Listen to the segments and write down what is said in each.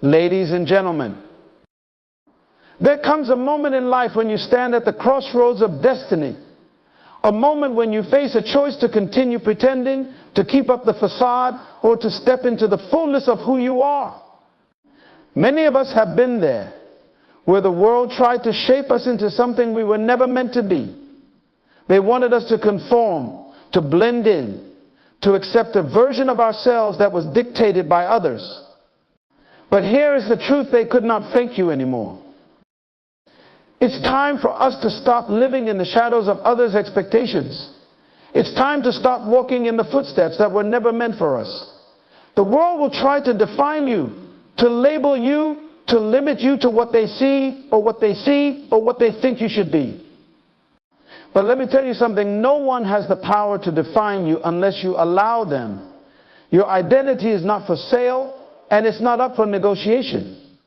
Ladies and gentlemen, there comes a moment in life when you stand at the crossroads of destiny. A moment when you face a choice to continue pretending, to keep up the facade, or to step into the fullness of who you are. Many of us have been there, where the world tried to shape us into something we were never meant to be. They wanted us to conform, to blend in, to accept a version of ourselves that was dictated by others. But here is the truth: they could not fake you anymore. It's time for us to stop living in the shadows of others' expectations. It's time to stop walking in the footsteps that were never meant for us. The world will try to define you, to label you, to limit you to what they see or what they think you should be. But let me tell you something: no one has the power to define you unless you allow them. Your identity is not for sale, and it's not up for negotiation.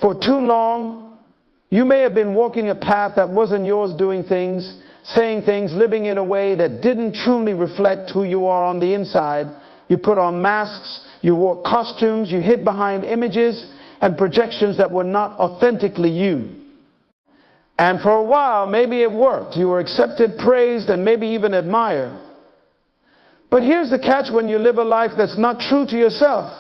For too long, you may have been walking a path that wasn't yours, doing things, saying things, living in a way that didn't truly reflect who you are on the inside. You put on masks, you wore costumes, you hid behind images and projections that were not authentically you. And for a while, maybe it worked. You were accepted, praised, and maybe even admired. But here's the catch: when you live a life that's not true to yourself,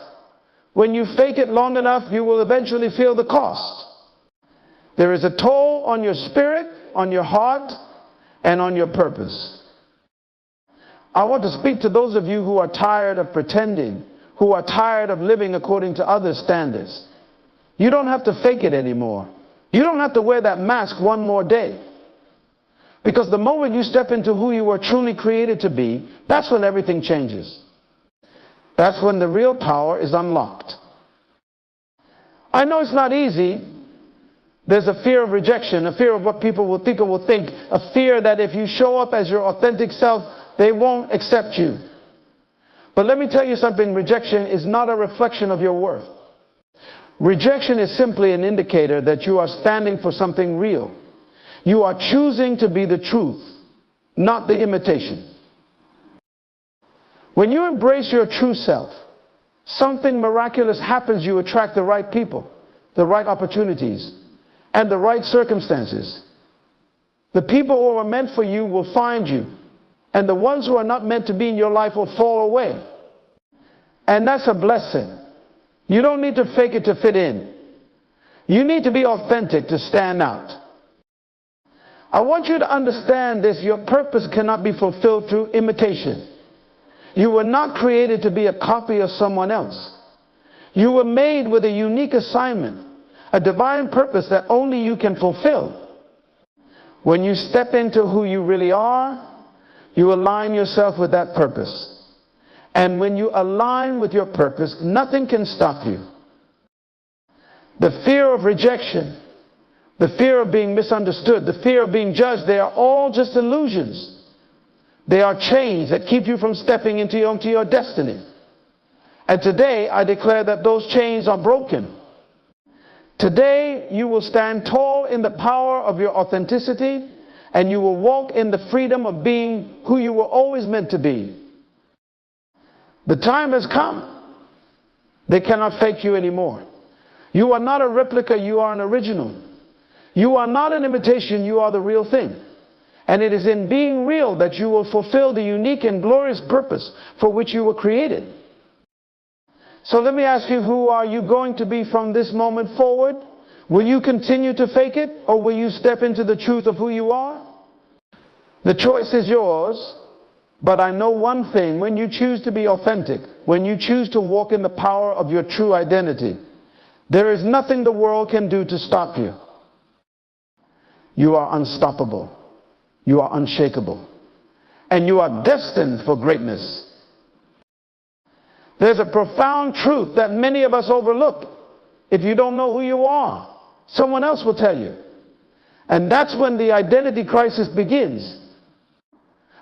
when you fake it long enough, you will eventually feel the cost. There is a toll on your spirit, on your heart, and on your purpose. I want to speak to those of you who are tired of pretending, who are tired of living according to others' standards. You don't have to fake it anymore. You don't have to wear that mask one more day. Because the moment you step into who you were truly created to be, that's when everything changes. That's when the real power is unlocked. I know it's not easy. There's a fear of rejection, a fear of what people will think or will think, a fear that if you show up as your authentic self, they won't accept you. But let me tell you something: rejection is not a reflection of your worth. Rejection is simply an indicator that you are standing for something real. You are choosing to be the truth, not the imitation. When you embrace your true self, something miraculous happens. You attract the right people, the right opportunities, and the right circumstances. The people who are meant for you will find you, and the ones who are not meant to be in your life will fall away. And that's a blessing. You don't need to fake it to fit in. You need to be authentic to stand out. I want you to understand this: your purpose cannot be fulfilled through imitation. You were not created to be a copy of someone else. You were made with a unique assignment, a divine purpose that only you can fulfill. When you step into who you really are, you align yourself with that purpose. And when you align with your purpose, nothing can stop you. The fear of rejection, the fear of being misunderstood, the fear of being judged, they are all just illusions. They are chains that keep you from stepping into your destiny. And today, I declare that those chains are broken. Today, you will stand tall in the power of your authenticity, and you will walk in the freedom of being who you were always meant to be. The time has come. They cannot fake you anymore. You are not a replica, you are an original. You are not an imitation, you are the real thing. And it is in being real that you will fulfill the unique and glorious purpose for which you were created. So let me ask you, who are you going to be from this moment forward? Will you continue to fake it, or will you step into the truth of who you are? The choice is yours, but I know one thing: when you choose to be authentic, when you choose to walk in the power of your true identity, there is nothing the world can do to stop you. You are unstoppable. You are unshakable. And you are destined for greatness. There's a profound truth that many of us overlook. If you don't know who you are, someone else will tell you. And that's when the identity crisis begins.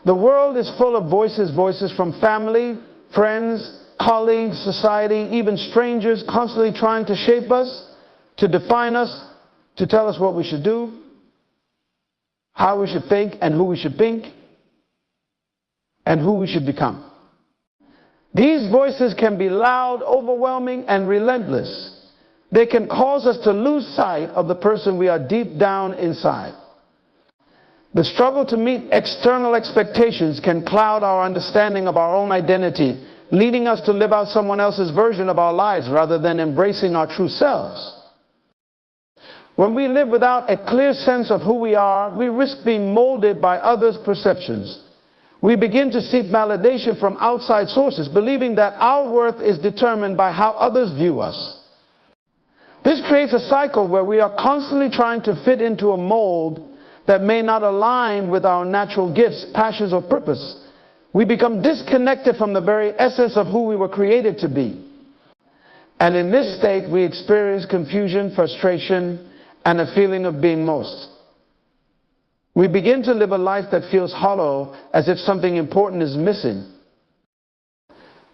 The world is full of voices from family, friends, colleagues, society, even strangers, constantly trying to shape us, to define us, to tell us what we should do, how we should think, and who we should think, and who we should become. These voices can be loud, overwhelming, and relentless. They can cause us to lose sight of the person we are deep down inside. The struggle to meet external expectations can cloud our understanding of our own identity, leading us to live out someone else's version of our lives rather than embracing our true selves. When we live without a clear sense of who we are, we risk being molded by others' perceptions. We begin to seek validation from outside sources, believing that our worth is determined by how others view us. This creates a cycle where we are constantly trying to fit into a mold that may not align with our natural gifts, passions, or purpose. We become disconnected from the very essence of who we were created to be. And in this state, we experience confusion, frustration, and a feeling of being lost. We begin to live a life that feels hollow, as if something important is missing.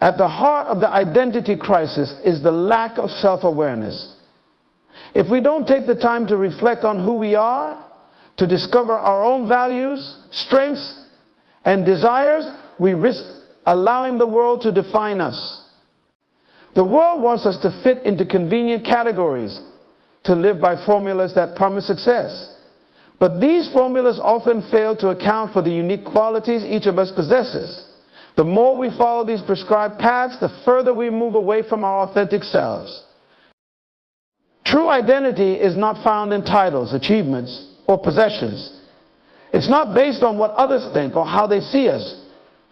At the heart of the identity crisis is the lack of self-awareness. If we don't take the time to reflect on who we are, to discover our own values, strengths, and desires, we risk allowing the world to define us. The world wants us to fit into convenient categories, to live by formulas that promise success. But these formulas often fail to account for the unique qualities each of us possesses. The more we follow these prescribed paths, the further we move away from our authentic selves. True identity is not found in titles, achievements, or possessions. It's not based on what others think or how they see us.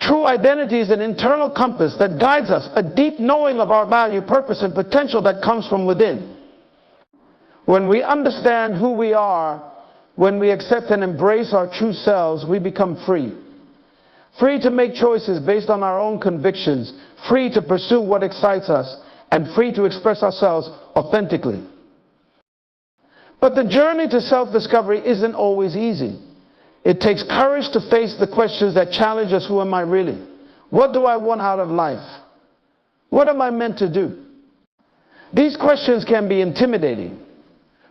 True identity is an internal compass that guides us, a deep knowing of our value, purpose, and potential that comes from within. When we understand who we are, when we accept and embrace our true selves, we become free. Free to make choices based on our own convictions, free to pursue what excites us, and free to express ourselves authentically. But the journey to self-discovery isn't always easy. It takes courage to face the questions that challenge us. Who am I really? What do I want out of life? What am I meant to do? These questions can be intimidating,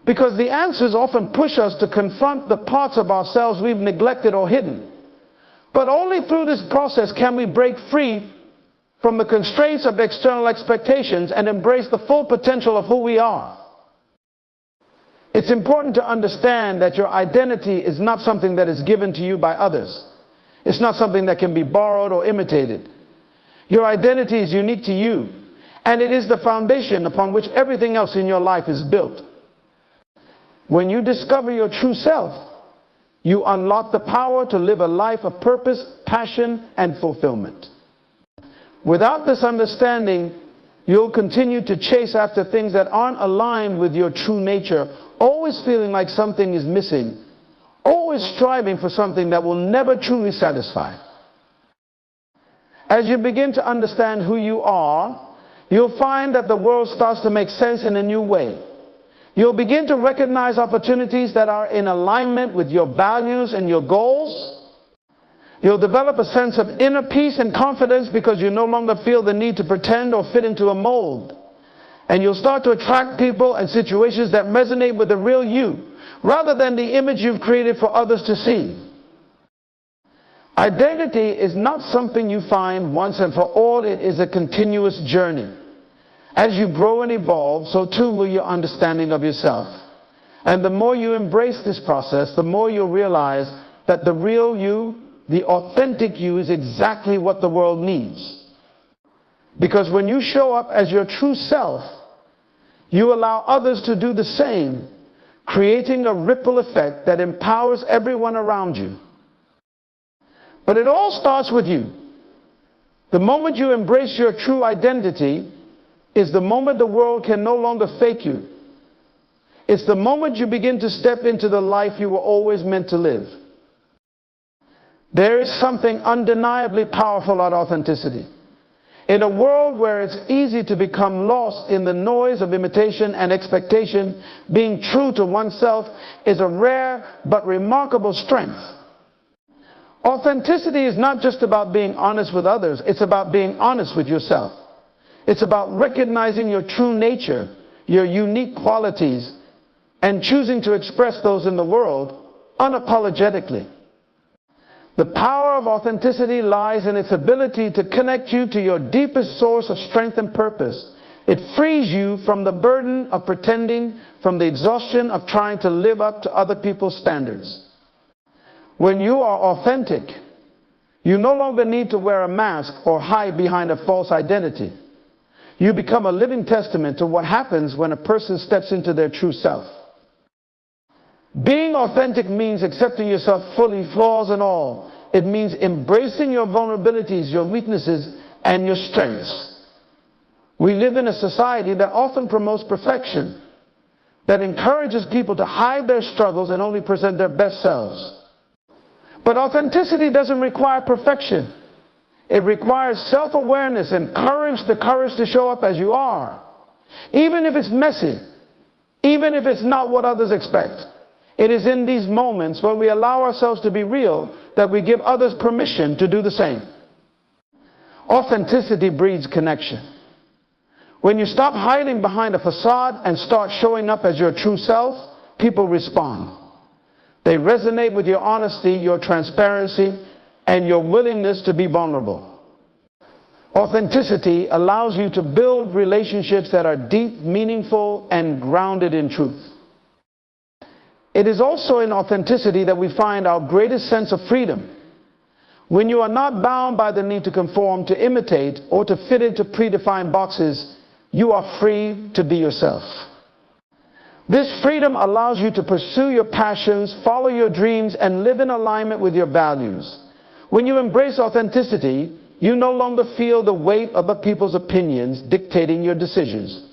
because the answers often push us to confront the parts of ourselves we've neglected or hidden. But only through this process can we break free from the constraints of external expectations and embrace the full potential of who we are. It's important to understand that your identity is not something that is given to you by others. It's not something that can be borrowed or imitated. Your identity is unique to you, and it is the foundation upon which everything else in your life is built. When you discover your true self, you unlock the power to live a life of purpose, passion, and fulfillment. Without this understanding, you'll continue to chase after things that aren't aligned with your true nature, always feeling like something is missing, always striving for something that will never truly satisfy. As you begin to understand who you are, you'll find that the world starts to make sense in a new way. You'll begin to recognize opportunities that are in alignment with your values and your goals. You'll develop a sense of inner peace and confidence because you no longer feel the need to pretend or fit into a mold. And you'll start to attract people and situations that resonate with the real you, rather than the image you've created for others to see. Identity is not something you find once and for all. It is a continuous journey. As you grow and evolve, so too will your understanding of yourself. And the more you embrace this process, the more you'll realize that the real you, the authentic you, is exactly what the world needs. Because when you show up as your true self, you allow others to do the same, creating a ripple effect that empowers everyone around you. But it all starts with you. The moment you embrace your true identity is the moment the world can no longer fake you. It's the moment you begin to step into the life you were always meant to live. There is something undeniably powerful about authenticity. In a world where it's easy to become lost in the noise of imitation and expectation, being true to oneself is a rare but remarkable strength. Authenticity is not just about being honest with others, it's about being honest with yourself. It's about recognizing your true nature, your unique qualities, and choosing to express those in the world unapologetically. The power power of authenticity lies in its ability to connect you to your deepest source of strength and purpose. It frees you from the burden of pretending, from the exhaustion of trying to live up to other people's standards. When you are authentic, you no longer need to wear a mask or hide behind a false identity. You become a living testament to what happens when a person steps into their true self. Being authentic means accepting yourself fully, flaws and all. It means embracing your vulnerabilities, your weaknesses, and your strengths. We live in a society that often promotes perfection, that encourages people to hide their struggles and only present their best selves. But authenticity doesn't require perfection. It requires self-awareness and courage, the courage to show up as you are. Even if it's messy, even if it's not what others expect. It is in these moments when we allow ourselves to be real that we give others permission to do the same. Authenticity breeds connection. When you stop hiding behind a facade and start showing up as your true self, people respond. They resonate with your honesty, your transparency, and your willingness to be vulnerable. Authenticity allows you to build relationships that are deep, meaningful, and grounded in truth. It is also in authenticity that we find our greatest sense of freedom. When you are not bound by the need to conform, to imitate, or to fit into predefined boxes, you are free to be yourself. This freedom allows you to pursue your passions, follow your dreams, and live in alignment with your values. When you embrace authenticity, you no longer feel the weight of other people's opinions dictating your decisions.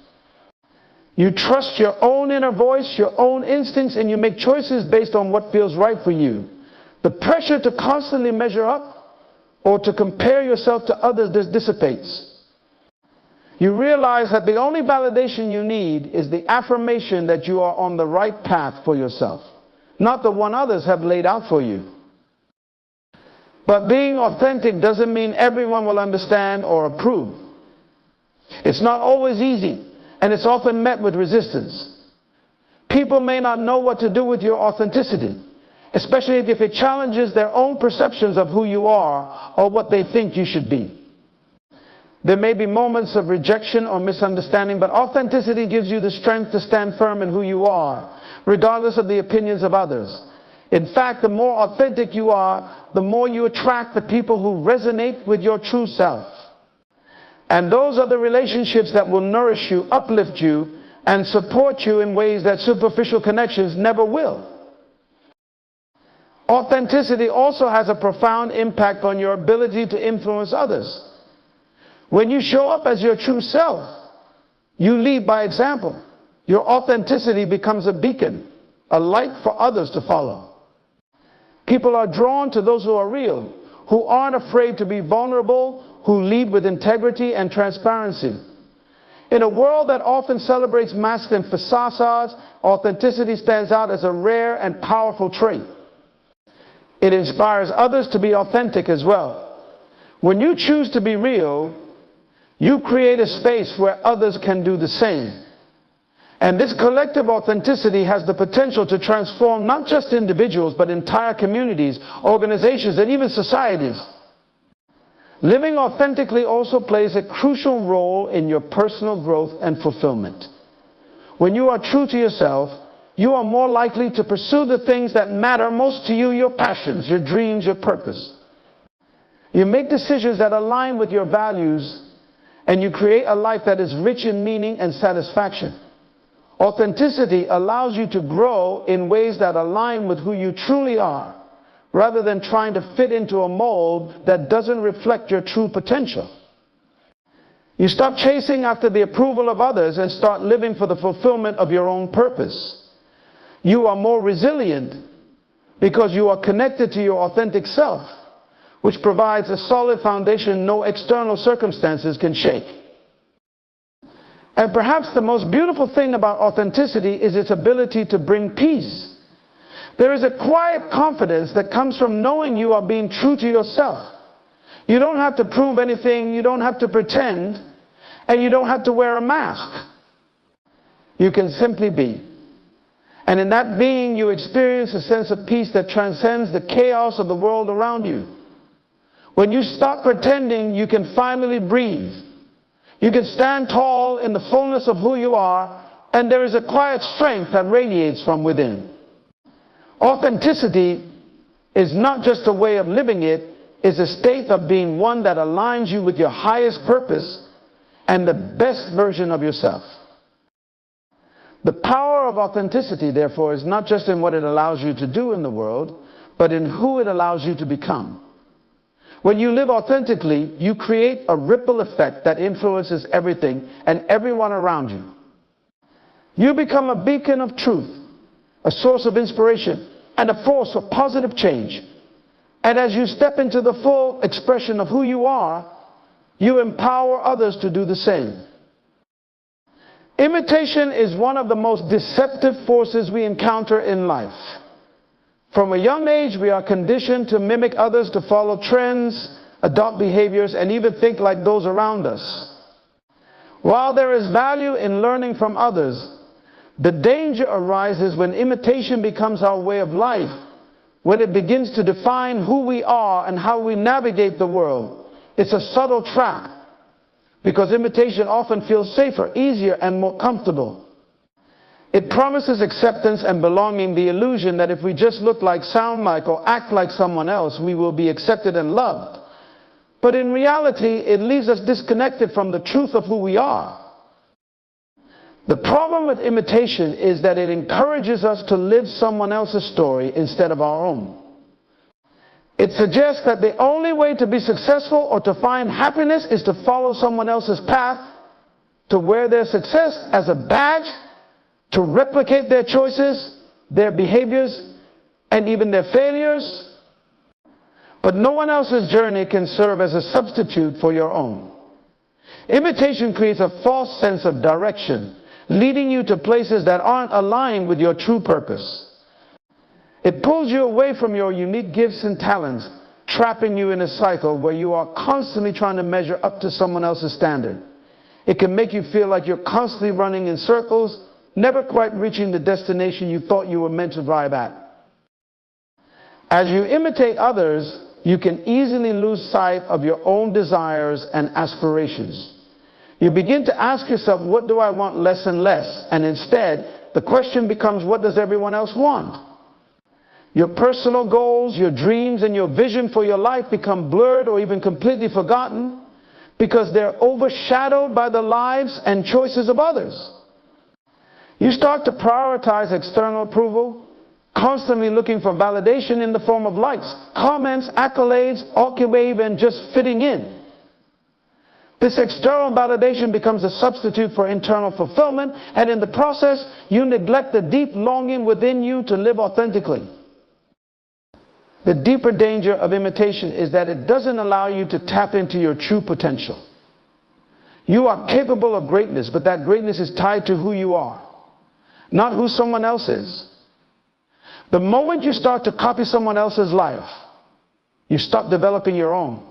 You trust your own inner voice, your own instincts, and you make choices based on what feels right for you. The pressure to constantly measure up or to compare yourself to others dissipates. You realize that the only validation you need is the affirmation that you are on the right path for yourself, not the one others have laid out for you. But being authentic doesn't mean everyone will understand or approve. It's not always easy, and it's often met with resistance. People may not know what to do with your authenticity, especially if it challenges their own perceptions of who you are or what they think you should be. There may be moments of rejection or misunderstanding, but authenticity gives you the strength to stand firm in who you are, regardless of the opinions of others. In fact, the more authentic you are, the more you attract the people who resonate with your true self. And those are the relationships that will nourish you, uplift you, and support you in ways that superficial connections never will. Authenticity also has a profound impact on your ability to influence others. When you show up as your true self, you lead by example. Your authenticity becomes a beacon, a light for others to follow. People are drawn to those who are real, who aren't afraid to be vulnerable, who lead with integrity and transparency. In a world that often celebrates masks and facades, authenticity stands out as a rare and powerful trait. It inspires others to be authentic as well. When you choose to be real, you create a space where others can do the same. And this collective authenticity has the potential to transform not just individuals, but entire communities, organizations, and even societies. Living authentically also plays a crucial role in your personal growth and fulfillment. When you are true to yourself, you are more likely to pursue the things that matter most to you, your passions, your dreams, your purpose. You make decisions that align with your values, and you create a life that is rich in meaning and satisfaction. Authenticity allows you to grow in ways that align with who you truly are, rather than trying to fit into a mold that doesn't reflect your true potential. You stop chasing after the approval of others and start living for the fulfillment of your own purpose. You are more resilient because you are connected to your authentic self, which provides a solid foundation no external circumstances can shake. And perhaps the most beautiful thing about authenticity is its ability to bring peace. There is a quiet confidence that comes from knowing you are being true to yourself. You don't have to prove anything, you don't have to pretend, and you don't have to wear a mask. You can simply be. And in that being, you experience a sense of peace that transcends the chaos of the world around you. When you stop pretending, you can finally breathe. You can stand tall in the fullness of who you are, and there is a quiet strength that radiates from within. Authenticity is not just a way of living it, it's a state of being one that aligns you with your highest purpose and the best version of yourself. The power of authenticity, therefore, is not just in what it allows you to do in the world, but in who it allows you to become. When you live authentically, you create a ripple effect that influences everything and everyone around you. You become a beacon of truth, a source of inspiration, and a force for positive change. And as you step into the full expression of who you are, you empower others to do the same. Imitation is one of the most deceptive forces we encounter in life. From a young age, we are conditioned to mimic others, to follow trends, adopt behaviors, and even think like those around us. While there is value in learning from others, the danger arises when imitation becomes our way of life, when it begins to define who we are and how we navigate the world. It's a subtle trap, because imitation often feels safer, easier, and more comfortable. It promises acceptance and belonging, the illusion that if we just look like, sound like, or act like someone else, we will be accepted and loved. But in reality, it leaves us disconnected from the truth of who we are. The problem with imitation is that it encourages us to live someone else's story instead of our own. It suggests that the only way to be successful or to find happiness is to follow someone else's path, to wear their success as a badge, to replicate their choices, their behaviors, and even their failures. But no one else's journey can serve as a substitute for your own. Imitation creates a false sense of direction, leading you to places that aren't aligned with your true purpose. It pulls you away from your unique gifts and talents, trapping you in a cycle where you are constantly trying to measure up to someone else's standard. It can make you feel like you're constantly running in circles, never quite reaching the destination you thought you were meant to arrive at. As you imitate others, you can easily lose sight of your own desires and aspirations. You begin to ask yourself, what do I want less and less? And instead, the question becomes, what does everyone else want? Your personal goals, your dreams, and your vision for your life become blurred or even completely forgotten because they're overshadowed by the lives and choices of others. You start to prioritize external approval, constantly looking for validation in the form of likes, comments, accolades, or even just fitting in. This external validation becomes a substitute for internal fulfillment, and in the process, you neglect the deep longing within you to live authentically. The deeper danger of imitation is that it doesn't allow you to tap into your true potential. You are capable of greatness, but that greatness is tied to who you are, not who someone else is. The moment you start to copy someone else's life, you stop developing your own.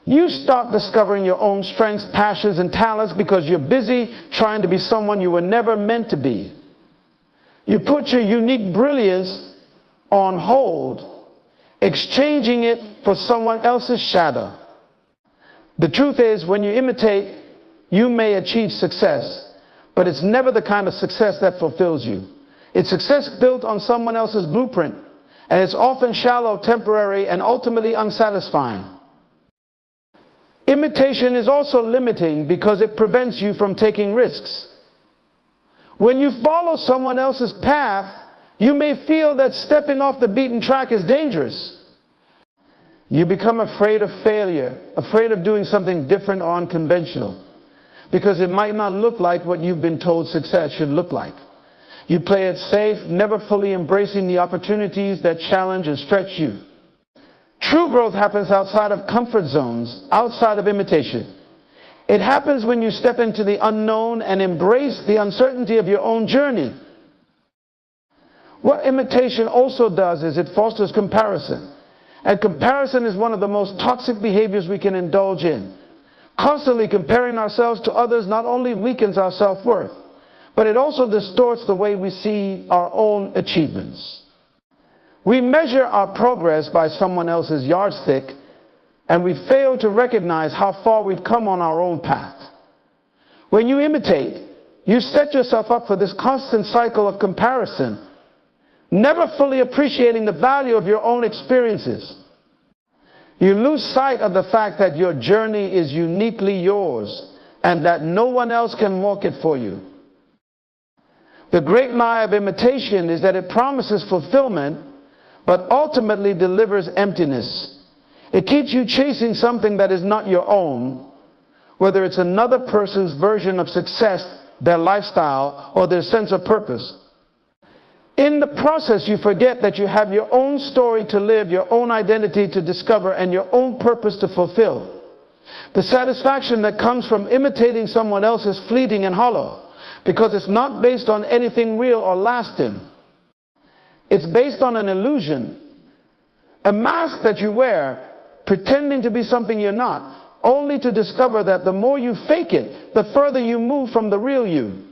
You start discovering your own strengths, passions, and talents because you're busy trying to be someone you were never meant to be. You put your unique brilliance on hold, exchanging it for someone else's shadow. The truth is, when you imitate, you may achieve success, but it's never the kind of success that fulfills you. It's success built on someone else's blueprint, and it's often shallow, temporary, and ultimately unsatisfying. Imitation is also limiting because it prevents you from taking risks. When you follow someone else's path, you may feel that stepping off the beaten track is dangerous. You become afraid of failure, afraid of doing something different or unconventional, because it might not look like what you've been told success should look like. You play it safe, never fully embracing the opportunities that challenge and stretch you. True growth happens outside of comfort zones, outside of imitation. It happens when you step into the unknown and embrace the uncertainty of your own journey. What imitation also does is it fosters comparison. And comparison is one of the most toxic behaviors we can indulge in. Constantly comparing ourselves to others not only weakens our self-worth, but it also distorts the way we see our own achievements. We measure our progress by someone else's yardstick, and we fail to recognize how far we've come on our own path. When you imitate, you set yourself up for this constant cycle of comparison, never fully appreciating the value of your own experiences. You lose sight of the fact that your journey is uniquely yours and that no one else can walk it for you. The great lie of imitation is that it promises fulfillment, but ultimately delivers emptiness. It keeps you chasing something that is not your own, whether it's another person's version of success, their lifestyle, or their sense of purpose. In the process, you forget that you have your own story to live, your own identity to discover, and your own purpose to fulfill. The satisfaction that comes from imitating someone else is fleeting and hollow, because it's not based on anything real or lasting. It's based on an illusion, a mask that you wear, pretending to be something you're not, only to discover that the more you fake it, the further you move from the real you.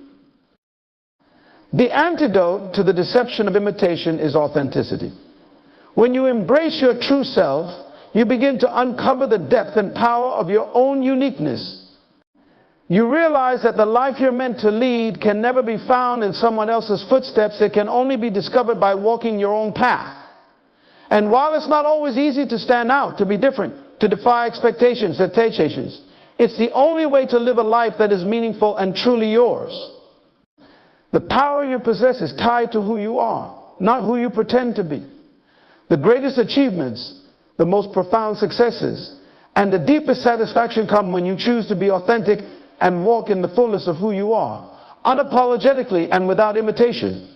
The antidote to the deception of imitation is authenticity. When you embrace your true self, you begin to uncover the depth and power of your own uniqueness. You realize that the life you're meant to lead can never be found in someone else's footsteps. It can only be discovered by walking your own path. And while it's not always easy to stand out, to be different, to defy expectations, it's the only way to live a life that is meaningful and truly yours. The power you possess is tied to who you are, not who you pretend to be. The greatest achievements, the most profound successes, and the deepest satisfaction come when you choose to be authentic and walk in the fullness of who you are, unapologetically and without imitation.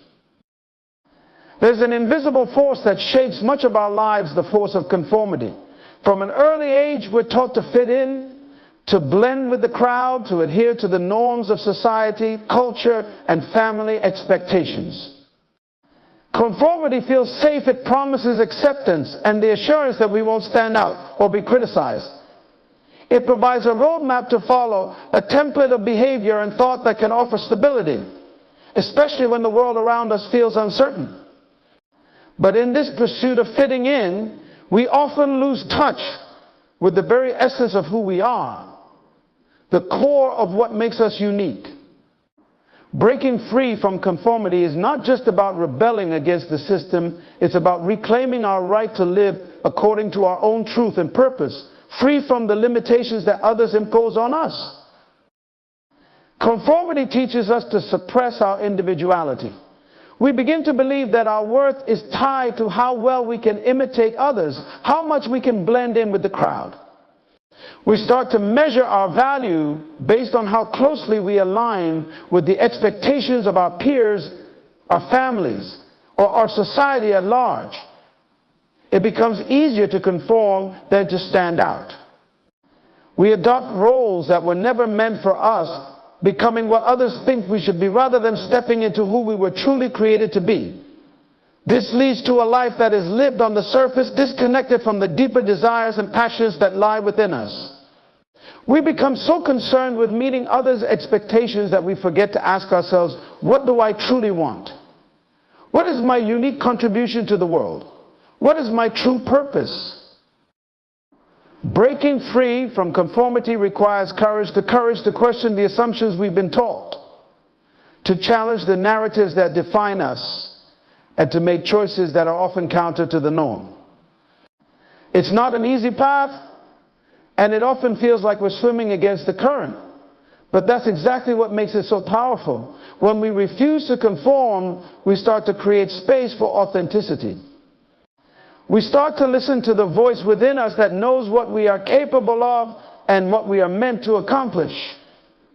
There's an invisible force that shapes much of our lives, the force of conformity. From an early age, we're taught to fit in, to blend with the crowd, to adhere to the norms of society, culture, and family expectations. Conformity feels safe. It promises acceptance and the assurance that we won't stand out or be criticized. It provides a roadmap to follow, a template of behavior and thought that can offer stability, especially when the world around us feels uncertain. But in this pursuit of fitting in, we often lose touch with the very essence of who we are, the core of what makes us unique. Breaking free from conformity is not just about rebelling against the system, it's about reclaiming our right to live according to our own truth and purpose, free from the limitations that others impose on us. Conformity teaches us to suppress our individuality. We begin to believe that our worth is tied to how well we can imitate others, how much we can blend in with the crowd. We start to measure our value based on how closely we align with the expectations of our peers, our families, or our society at large. It becomes easier to conform than to stand out. We adopt roles that were never meant for us, becoming what others think we should be rather than stepping into who we were truly created to be. This leads to a life that is lived on the surface, disconnected from the deeper desires and passions that lie within us. We become so concerned with meeting others' expectations that we forget to ask ourselves, what do I truly want? What is my unique contribution to the world? What is my true purpose? Breaking free from conformity requires courage to question the assumptions we've been taught, to challenge the narratives that define us, and to make choices that are often counter to the norm. It's not an easy path, and it often feels like we're swimming against the current. But that's exactly what makes it so powerful. When we refuse to conform, we start to create space for authenticity. We start to listen to the voice within us that knows what we are capable of and what we are meant to accomplish.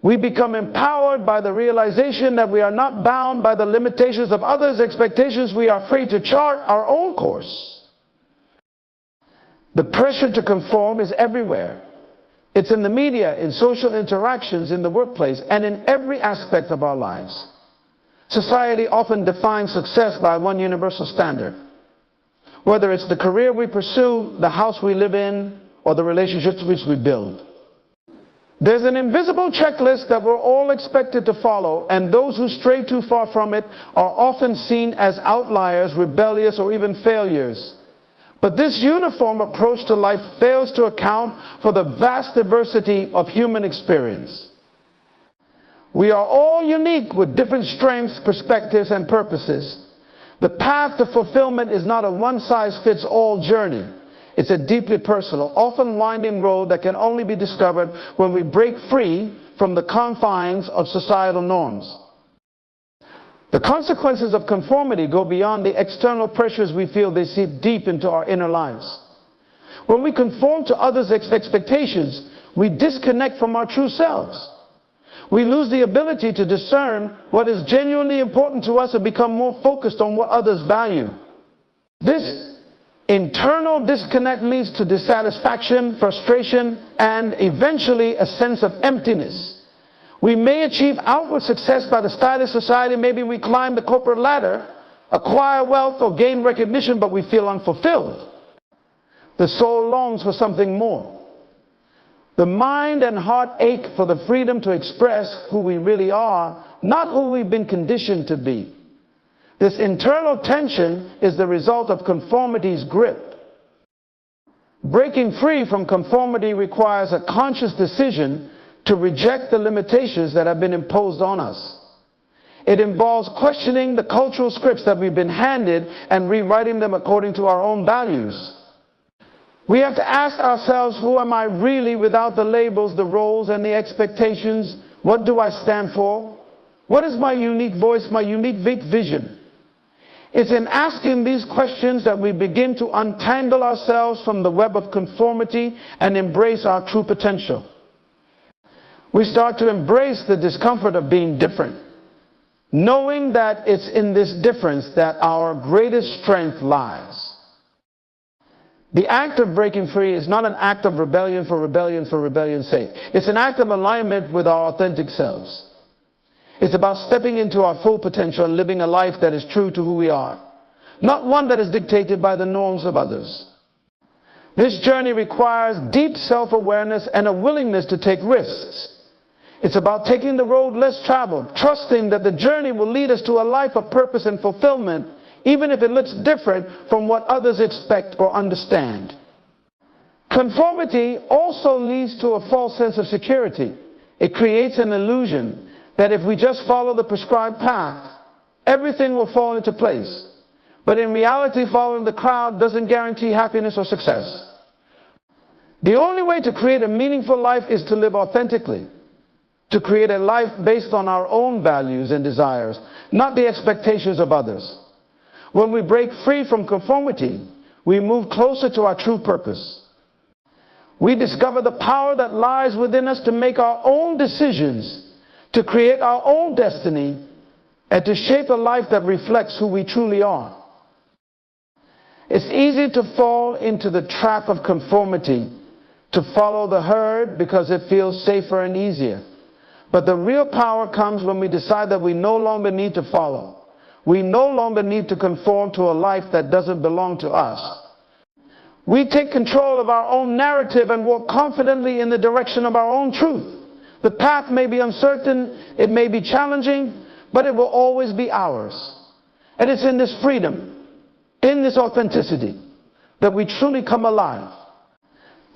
We become empowered by the realization that we are not bound by the limitations of others' expectations. We are free to chart our own course. The pressure to conform is everywhere. It's in the media, in social interactions, in the workplace, and in every aspect of our lives. Society often defines success by one universal standard. Whether it's the career we pursue, the house we live in, or the relationships which we build. There's an invisible checklist that we're all expected to follow, and those who stray too far from it are often seen as outliers, rebellious, or even failures. But this uniform approach to life fails to account for the vast diversity of human experience. We are all unique with different strengths, perspectives, and purposes. The path to fulfillment is not a one-size-fits-all journey. It's a deeply personal, often winding road that can only be discovered when we break free from the confines of societal norms. The consequences of conformity go beyond the external pressures we feel. They seep deep into our inner lives. When we conform to others' expectations, we disconnect from our true selves. We lose the ability to discern what is genuinely important to us and become more focused on what others value. This internal disconnect leads to dissatisfaction, frustration, and eventually a sense of emptiness. We may achieve outward success by the stylish society. Maybe we climb the corporate ladder, acquire wealth, or gain recognition, but we feel unfulfilled. The soul longs for something more. The mind and heart ache for the freedom to express who we really are, not who we've been conditioned to be. This internal tension is the result of conformity's grip. Breaking free from conformity requires a conscious decision to reject the limitations that have been imposed on us. It involves questioning the cultural scripts that we've been handed and rewriting them according to our own values. We have to ask ourselves, who am I really without the labels, the roles, and the expectations? What do I stand for? What is my unique voice, my unique vision? It's in asking these questions that we begin to untangle ourselves from the web of conformity and embrace our true potential. We start to embrace the discomfort of being different, knowing that it's in this difference that our greatest strength lies. The act of breaking free is not an act of rebellion for rebellion's sake. It's an act of alignment with our authentic selves. It's about stepping into our full potential and living a life that is true to who we are, not one that is dictated by the norms of others. This journey requires deep self-awareness and a willingness to take risks. It's about taking the road less traveled, trusting that the journey will lead us to a life of purpose and fulfillment, even if it looks different from what others expect or understand. Conformity also leads to a false sense of security. It creates an illusion that if we just follow the prescribed path, everything will fall into place. But in reality, following the crowd doesn't guarantee happiness or success. The only way to create a meaningful life is to live authentically, to create a life based on our own values and desires, not the expectations of others. When we break free from conformity, we move closer to our true purpose. We discover the power that lies within us to make our own decisions, to create our own destiny, and to shape a life that reflects who we truly are. It's easy to fall into the trap of conformity, to follow the herd because it feels safer and easier. But the real power comes when we decide that we no longer need to follow. We no longer need to conform to a life that doesn't belong to us. We take control of our own narrative and walk confidently in the direction of our own truth. The path may be uncertain, it may be challenging, but it will always be ours. And it's in this freedom, in this authenticity, that we truly come alive.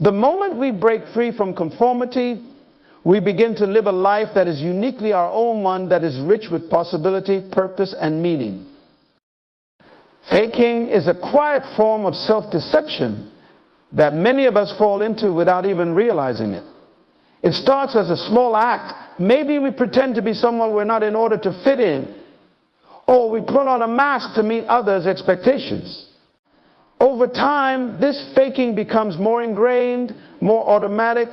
The moment we break free from conformity, we begin to live a life that is uniquely our own, one that is rich with possibility, purpose, and meaning. Faking is a quiet form of self-deception that many of us fall into without even realizing it. It starts as a small act. Maybe we pretend to be someone we're not in order to fit in, or we put on a mask to meet others' expectations. Over time, this faking becomes more ingrained, more automatic,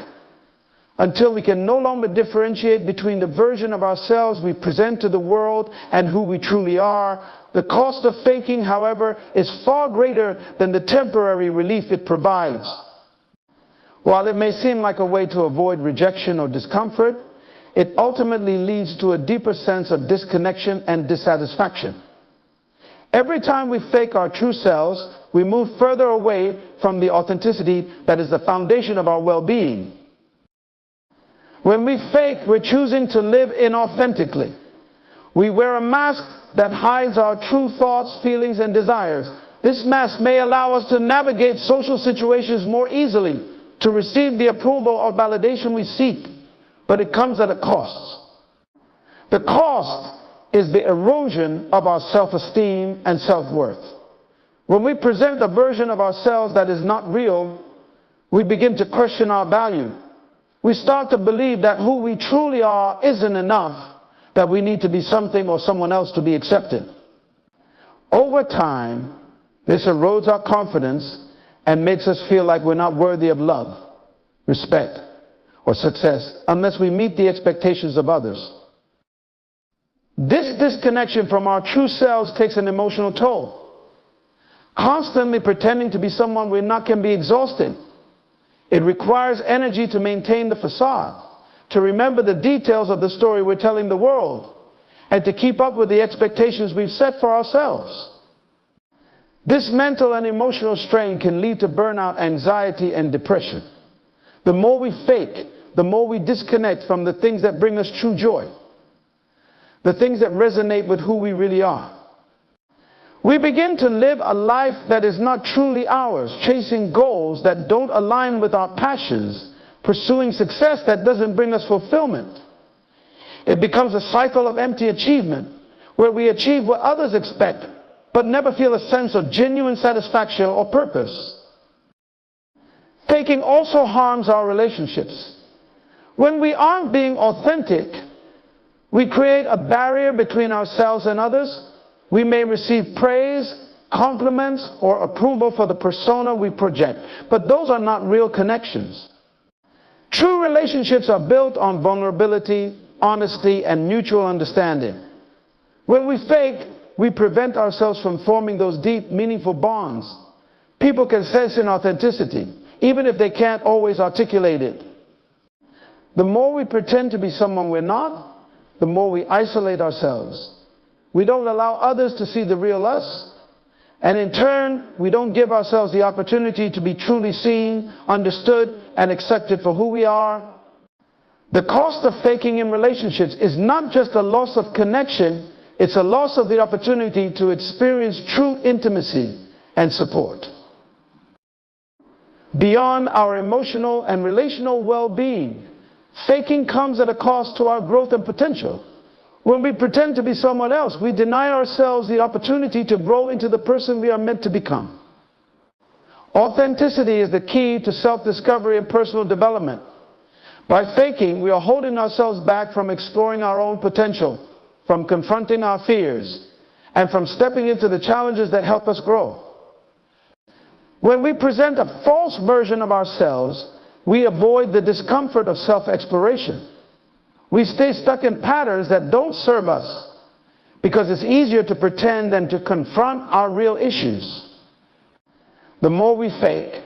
until we can no longer differentiate between the version of ourselves we present to the world and who we truly are. The cost of faking, however, is far greater than the temporary relief it provides. While it may seem like a way to avoid rejection or discomfort, it ultimately leads to a deeper sense of disconnection and dissatisfaction. Every time we fake our true selves, we move further away from the authenticity that is the foundation of our well-being. When we fake, we're choosing to live inauthentically. We wear a mask that hides our true thoughts, feelings, and desires. This mask may allow us to navigate social situations more easily, to receive the approval or validation we seek, but it comes at a cost. The cost is the erosion of our self-esteem and self-worth. When we present a version of ourselves that is not real, we begin to question our value. We start to believe that who we truly are isn't enough, that we need to be something or someone else to be accepted. Over time, this erodes our confidence and makes us feel like we're not worthy of love, respect, or success unless we meet the expectations of others. This disconnection from our true selves takes an emotional toll. Constantly pretending to be someone we're not can be exhausting. It requires energy to maintain the facade, to remember the details of the story we're telling the world, and to keep up with the expectations we've set for ourselves. This mental and emotional strain can lead to burnout, anxiety, and depression. The more we fake, the more we disconnect from the things that bring us true joy, the things that resonate with who we really are. We begin to live a life that is not truly ours, chasing goals that don't align with our passions, pursuing success that doesn't bring us fulfillment. It becomes a cycle of empty achievement, where we achieve what others expect, but never feel a sense of genuine satisfaction or purpose. Faking also harms our relationships. When we aren't being authentic, we create a barrier between ourselves and others. We may receive praise, compliments, or approval for the persona we project, but those are not real connections. True relationships are built on vulnerability, honesty, and mutual understanding. When we fake, we prevent ourselves from forming those deep, meaningful bonds. People can sense inauthenticity, even if they can't always articulate it. The more we pretend to be someone we're not, the more we isolate ourselves. We don't allow others to see the real us, and in turn, we don't give ourselves the opportunity to be truly seen, understood, and accepted for who we are. The cost of faking in relationships is not just a loss of connection, it's a loss of the opportunity to experience true intimacy and support. Beyond our emotional and relational well-being, faking comes at a cost to our growth and potential. When we pretend to be someone else, we deny ourselves the opportunity to grow into the person we are meant to become. Authenticity is the key to self-discovery and personal development. By faking, we are holding ourselves back from exploring our own potential, from confronting our fears, and from stepping into the challenges that help us grow. When we present a false version of ourselves, we avoid the discomfort of self-exploration. We stay stuck in patterns that don't serve us because it's easier to pretend than to confront our real issues. The more we fake,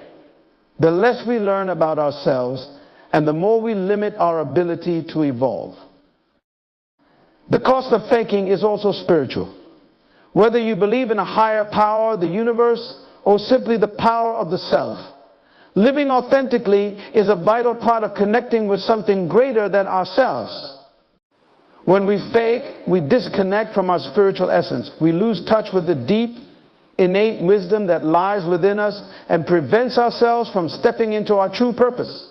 the less we learn about ourselves, and the more we limit our ability to evolve. The cost of faking is also spiritual. Whether you believe in a higher power, the universe, or simply the power of the self, living authentically is a vital part of connecting with something greater than ourselves. When we fake, we disconnect from our spiritual essence. We lose touch with the deep, innate wisdom that lies within us and prevents ourselves from stepping into our true purpose.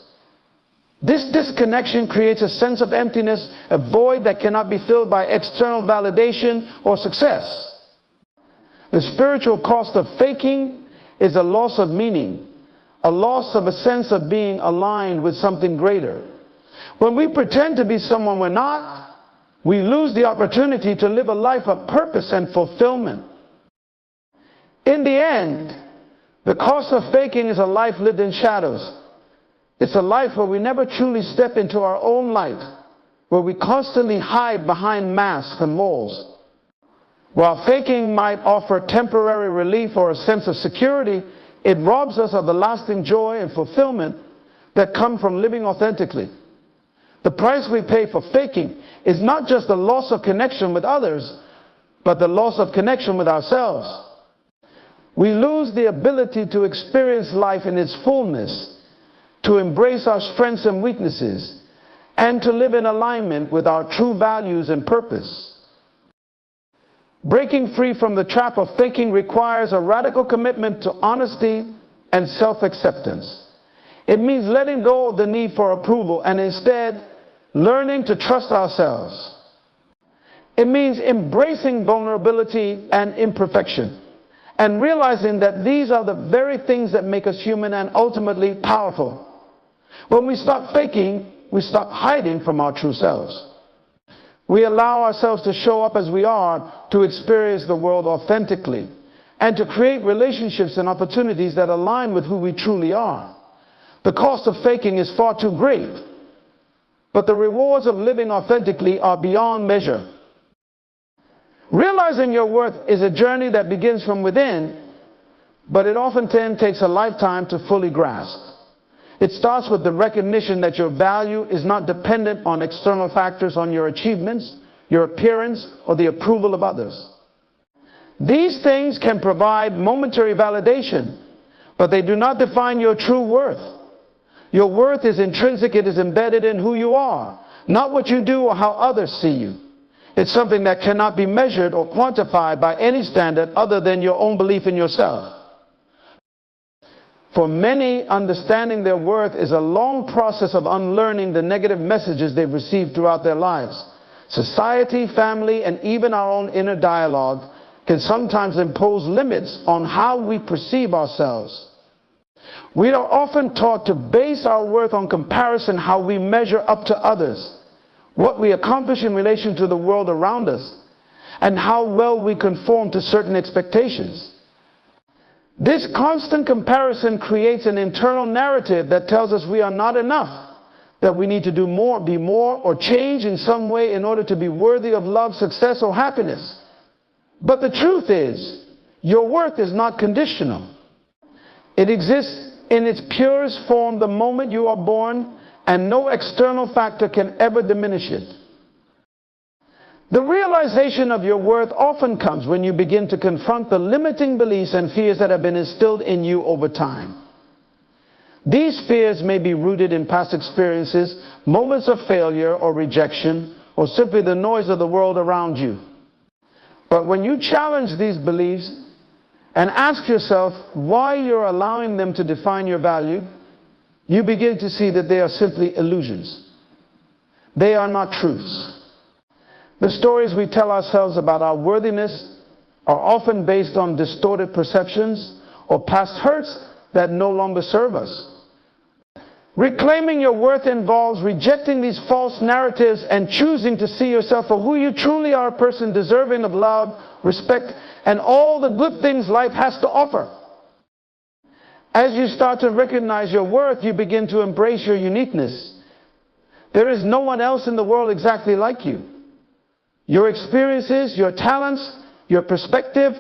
This disconnection creates a sense of emptiness, a void that cannot be filled by external validation or success. The spiritual cost of faking is a loss of meaning, a loss of a sense of being aligned with something greater. When we pretend to be someone we're not, we lose the opportunity to live a life of purpose and fulfillment. In the end, the cost of faking is a life lived in shadows. It's a life where we never truly step into our own light, where we constantly hide behind masks and walls. While faking might offer temporary relief or a sense of security, it robs us of the lasting joy and fulfillment that come from living authentically. The price we pay for faking is not just the loss of connection with others, but the loss of connection with ourselves. We lose the ability to experience life in its fullness, to embrace our strengths and weaknesses, and to live in alignment with our true values and purpose. Breaking free from the trap of faking requires a radical commitment to honesty and self-acceptance. It means letting go of the need for approval and instead learning to trust ourselves. It means embracing vulnerability and imperfection and realizing that these are the very things that make us human and ultimately powerful. When we stop faking, we stop hiding from our true selves. We allow ourselves to show up as we are, to experience the world authentically, and to create relationships and opportunities that align with who we truly are. The cost of faking is far too great, but the rewards of living authentically are beyond measure. Realizing your worth is a journey that begins from within, but it often takes a lifetime to fully grasp. It starts with the recognition that your value is not dependent on external factors, on your achievements, your appearance, or the approval of others. These things can provide momentary validation, but they do not define your true worth. Your worth is intrinsic. It is embedded in who you are, not what you do or how others see you. It's something that cannot be measured or quantified by any standard other than your own belief in yourself. For many, understanding their worth is a long process of unlearning the negative messages they've received throughout their lives. Society, family, and even our own inner dialogue can sometimes impose limits on how we perceive ourselves. We are often taught to base our worth on comparison, how we measure up to others, what we accomplish in relation to the world around us, and how well we conform to certain expectations. This constant comparison creates an internal narrative that tells us we are not enough, that we need to do more, be more, or change in some way in order to be worthy of love, success, or happiness. But the truth is, your worth is not conditional. It exists in its purest form the moment you are born, and no external factor can ever diminish it. The realization of your worth often comes when you begin to confront the limiting beliefs and fears that have been instilled in you over time. These fears may be rooted in past experiences, moments of failure or rejection, or simply the noise of the world around you. But when you challenge these beliefs and ask yourself why you're allowing them to define your value, you begin to see that they are simply illusions. They are not truths. The stories we tell ourselves about our worthiness are often based on distorted perceptions or past hurts that no longer serve us. Reclaiming your worth involves rejecting these false narratives and choosing to see yourself for who you truly are, a person deserving of love, respect, and all the good things life has to offer. As you start to recognize your worth, you begin to embrace your uniqueness. There is no one else in the world exactly like you. Your experiences, your talents, your perspective,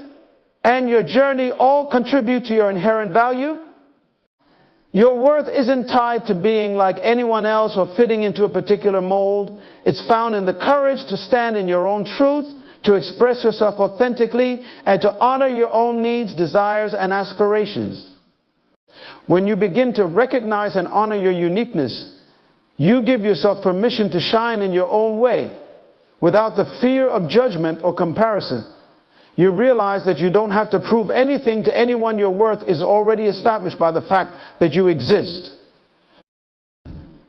and your journey all contribute to your inherent value. Your worth isn't tied to being like anyone else or fitting into a particular mold. It's found in the courage to stand in your own truth, to express yourself authentically, and to honor your own needs, desires, and aspirations. When you begin to recognize and honor your uniqueness, you give yourself permission to shine in your own way, without the fear of judgment or comparison. You realize that you don't have to prove anything to anyone. Your worth is already established by the fact that you exist.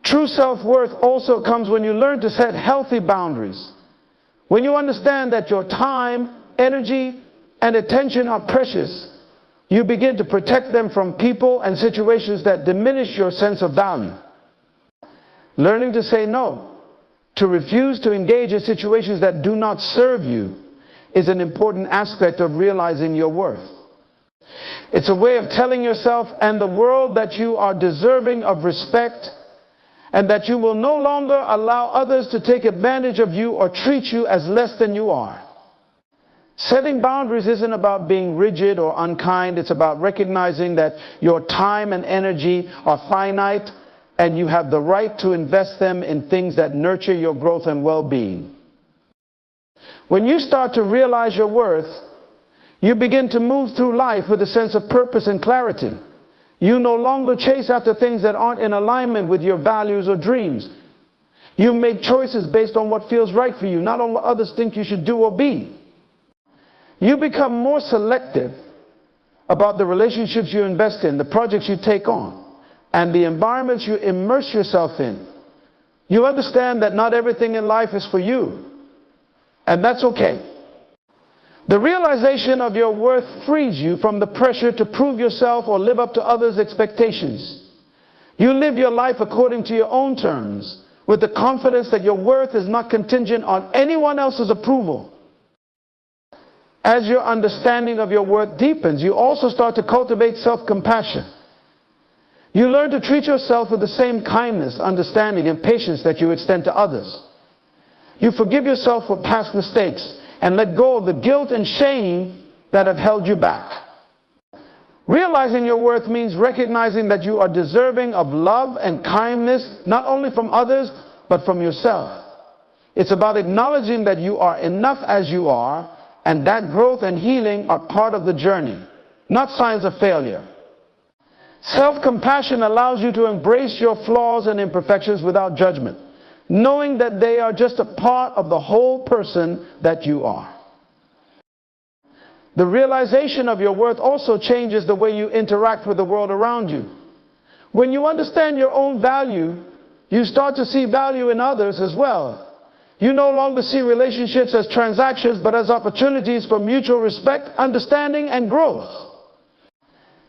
True self-worth also comes when you learn to set healthy boundaries. When you understand that your time, energy, and attention are precious, you begin to protect them from people and situations that diminish your sense of value. Learning to say no, to refuse to engage in situations that do not serve you, is an important aspect of realizing your worth. It's a way of telling yourself and the world that you are deserving of respect and that you will no longer allow others to take advantage of you or treat you as less than you are. Setting boundaries isn't about being rigid or unkind. It's about recognizing that your time and energy are finite and you have the right to invest them in things that nurture your growth and well-being. When you start to realize your worth, you begin to move through life with a sense of purpose and clarity. You no longer chase after things that aren't in alignment with your values or dreams. You make choices based on what feels right for you, not on what others think you should do or be. You become more selective about the relationships you invest in, the projects you take on, and the environments you immerse yourself in. You understand that not everything in life is for you, and that's okay. The realization of your worth frees you from the pressure to prove yourself or live up to others' expectations. You live your life according to your own terms, with the confidence that your worth is not contingent on anyone else's approval. As your understanding of your worth deepens, you also start to cultivate self-compassion. You learn to treat yourself with the same kindness, understanding, and patience that you extend to others. You forgive yourself for past mistakes and let go of the guilt and shame that have held you back. Realizing your worth means recognizing that you are deserving of love and kindness, not only from others, but from yourself. It's about acknowledging that you are enough as you are, and that growth and healing are part of the journey, not signs of failure. Self-compassion allows you to embrace your flaws and imperfections without judgment, knowing that they are just a part of the whole person that you are. The realization of your worth also changes the way you interact with the world around you. When you understand your own value, you start to see value in others as well. You no longer see relationships as transactions, but as opportunities for mutual respect, understanding, and growth.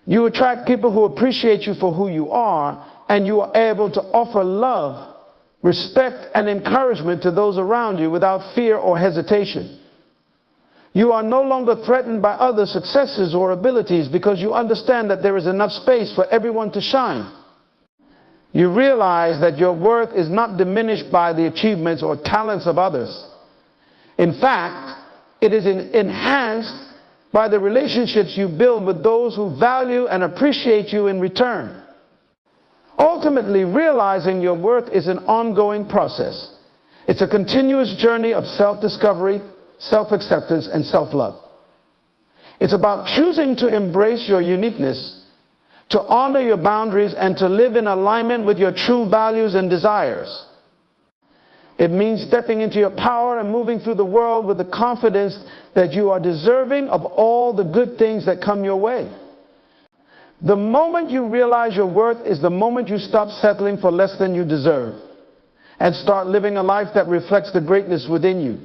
You attract people who appreciate you for who you are, and you are able to offer love, respect, and encouragement to those around you without fear or hesitation. You are no longer threatened by other successes or abilities because you understand that there is enough space for everyone to shine. You realize that your worth is not diminished by the achievements or talents of others. In fact, it is enhanced by the relationships you build with those who value and appreciate you in return. Ultimately, realizing your worth is an ongoing process. It's a continuous journey of self-discovery, self-acceptance, and self-love. It's about choosing to embrace your uniqueness, to honor your boundaries, and to live in alignment with your true values and desires. It means stepping into your power and moving through the world with the confidence that you are deserving of all the good things that come your way. The moment you realize your worth is the moment you stop settling for less than you deserve and start living a life that reflects the greatness within you.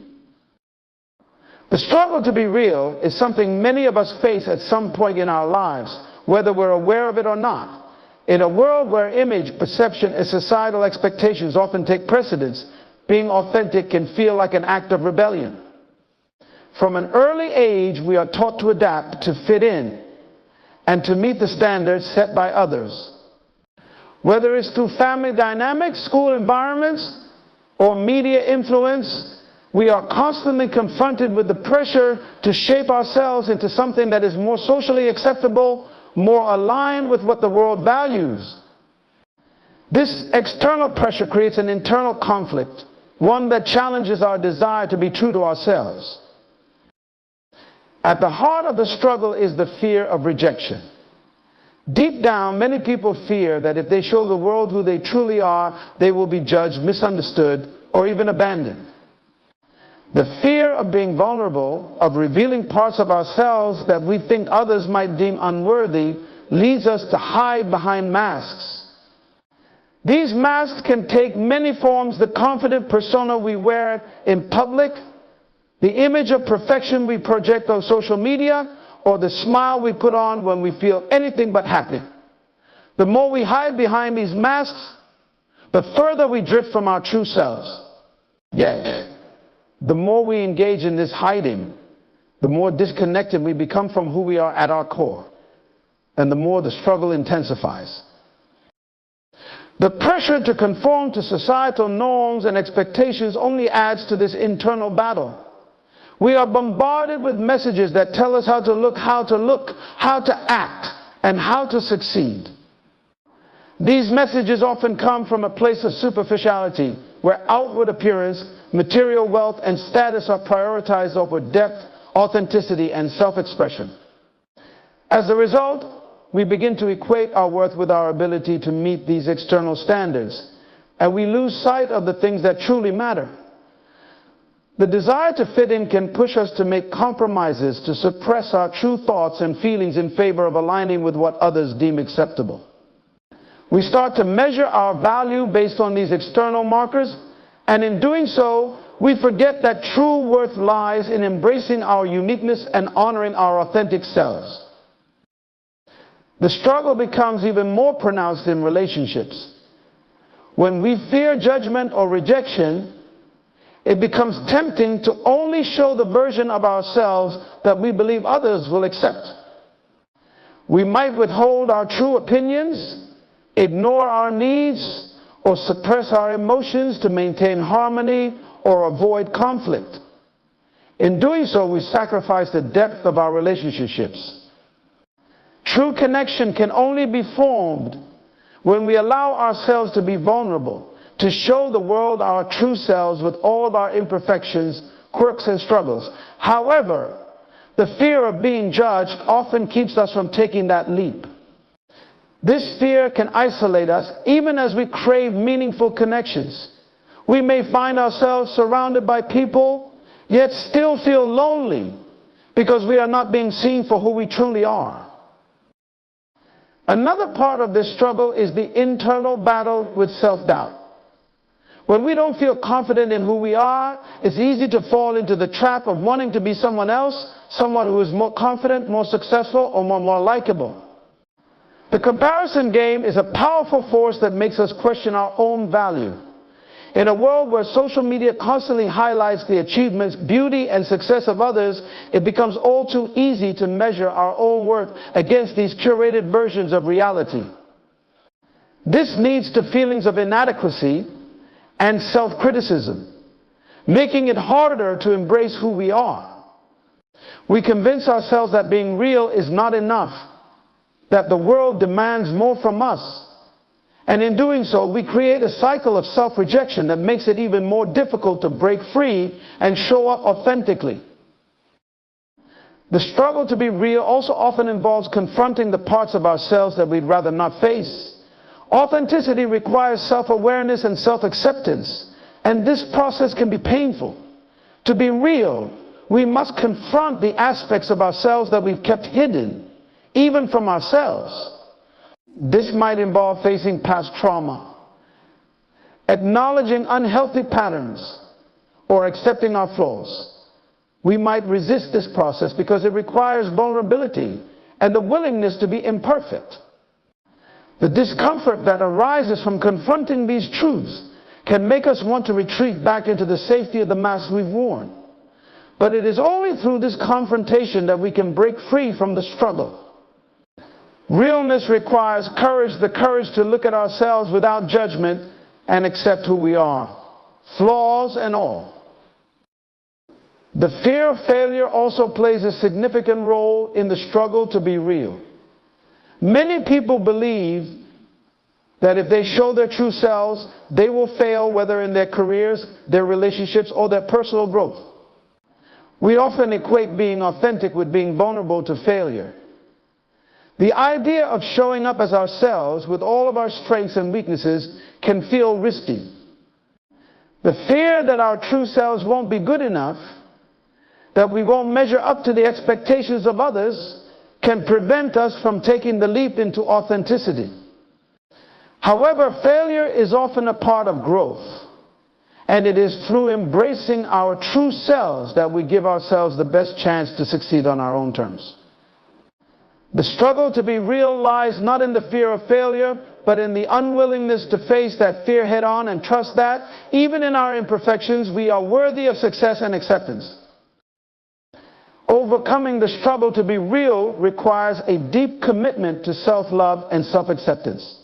The struggle to be real is something many of us face at some point in our lives, whether we're aware of it or not. In a world where image, perception, and societal expectations often take precedence, being authentic can feel like an act of rebellion. From an early age, we are taught to adapt, to fit in, and to meet the standards set by others. Whether it's through family dynamics, school environments, or media influence, we are constantly confronted with the pressure to shape ourselves into something that is more socially acceptable, more aligned with what the world values. This external pressure creates an internal conflict, one that challenges our desire to be true to ourselves. At the heart of the struggle is the fear of rejection. Deep down, many people fear that if they show the world who they truly are, they will be judged, misunderstood, or even abandoned. The fear of being vulnerable, of revealing parts of ourselves that we think others might deem unworthy, leads us to hide behind masks. These masks can take many forms: the confident persona we wear in public, the image of perfection we project on social media, or the smile we put on when we feel anything but happy. The more we hide behind these masks, the further we drift from our true selves. The more we engage in this hiding, the more disconnected we become from who we are at our core, and the more the struggle intensifies. The pressure to conform to societal norms and expectations only adds to this internal battle. We are bombarded with messages that tell us how to look, how to act, and how to succeed. These messages often come from a place of superficiality, where outward appearance, material wealth, and status are prioritized over depth, authenticity, and self-expression. As a result, we begin to equate our worth with our ability to meet these external standards, and we lose sight of the things that truly matter. The desire to fit in can push us to make compromises, to suppress our true thoughts and feelings in favor of aligning with what others deem acceptable. We start to measure our value based on these external markers, and in doing so, we forget that true worth lies in embracing our uniqueness and honoring our authentic selves. The struggle becomes even more pronounced in relationships. When we fear judgment or rejection, it becomes tempting to only show the version of ourselves that we believe others will accept. We might withhold our true opinions, ignore our needs, or suppress our emotions to maintain harmony or avoid conflict. In doing so, we sacrifice the depth of our relationships. True connection can only be formed when we allow ourselves to be vulnerable, to show the world our true selves with all of our imperfections, quirks, and struggles. However, the fear of being judged often keeps us from taking that leap. This fear can isolate us even as we crave meaningful connections. We may find ourselves surrounded by people, yet still feel lonely because we are not being seen for who we truly are. Another part of this struggle is the internal battle with self-doubt. When we don't feel confident in who we are, it's easy to fall into the trap of wanting to be someone else, someone who is more confident, more successful, or more likable. The comparison game is a powerful force that makes us question our own value. In a world where social media constantly highlights the achievements, beauty, and success of others, it becomes all too easy to measure our own worth against these curated versions of reality. This leads to feelings of inadequacy and self-criticism, making it harder to embrace who we are. We convince ourselves that being real is not enough, that the world demands more from us. And in doing so, we create a cycle of self-rejection that makes it even more difficult to break free and show up authentically. The struggle to be real also often involves confronting the parts of ourselves that we'd rather not face. Authenticity requires self-awareness and self-acceptance, and this process can be painful. To be real, we must confront the aspects of ourselves that we've kept hidden, even from ourselves. This might involve facing past trauma, acknowledging unhealthy patterns, or accepting our flaws. We might resist this process because it requires vulnerability and the willingness to be imperfect. The discomfort that arises from confronting these truths can make us want to retreat back into the safety of the mask we've worn. But it is only through this confrontation that we can break free from the struggle. Realness requires courage, the courage to look at ourselves without judgment and accept who we are, flaws and all. The fear of failure also plays a significant role in the struggle to be real. Many people believe that if they show their true selves, they will fail, whether in their careers, their relationships, or their personal growth. We often equate being authentic with being vulnerable to failure. The idea of showing up as ourselves with all of our strengths and weaknesses can feel risky. The fear that our true selves won't be good enough, that we won't measure up to the expectations of others, can prevent us from taking the leap into authenticity. However, failure is often a part of growth, and it is through embracing our true selves that we give ourselves the best chance to succeed on our own terms. The struggle to be real lies not in the fear of failure, but in the unwillingness to face that fear head on and trust that, even in our imperfections, we are worthy of success and acceptance. Overcoming the struggle to be real requires a deep commitment to self-love and self-acceptance.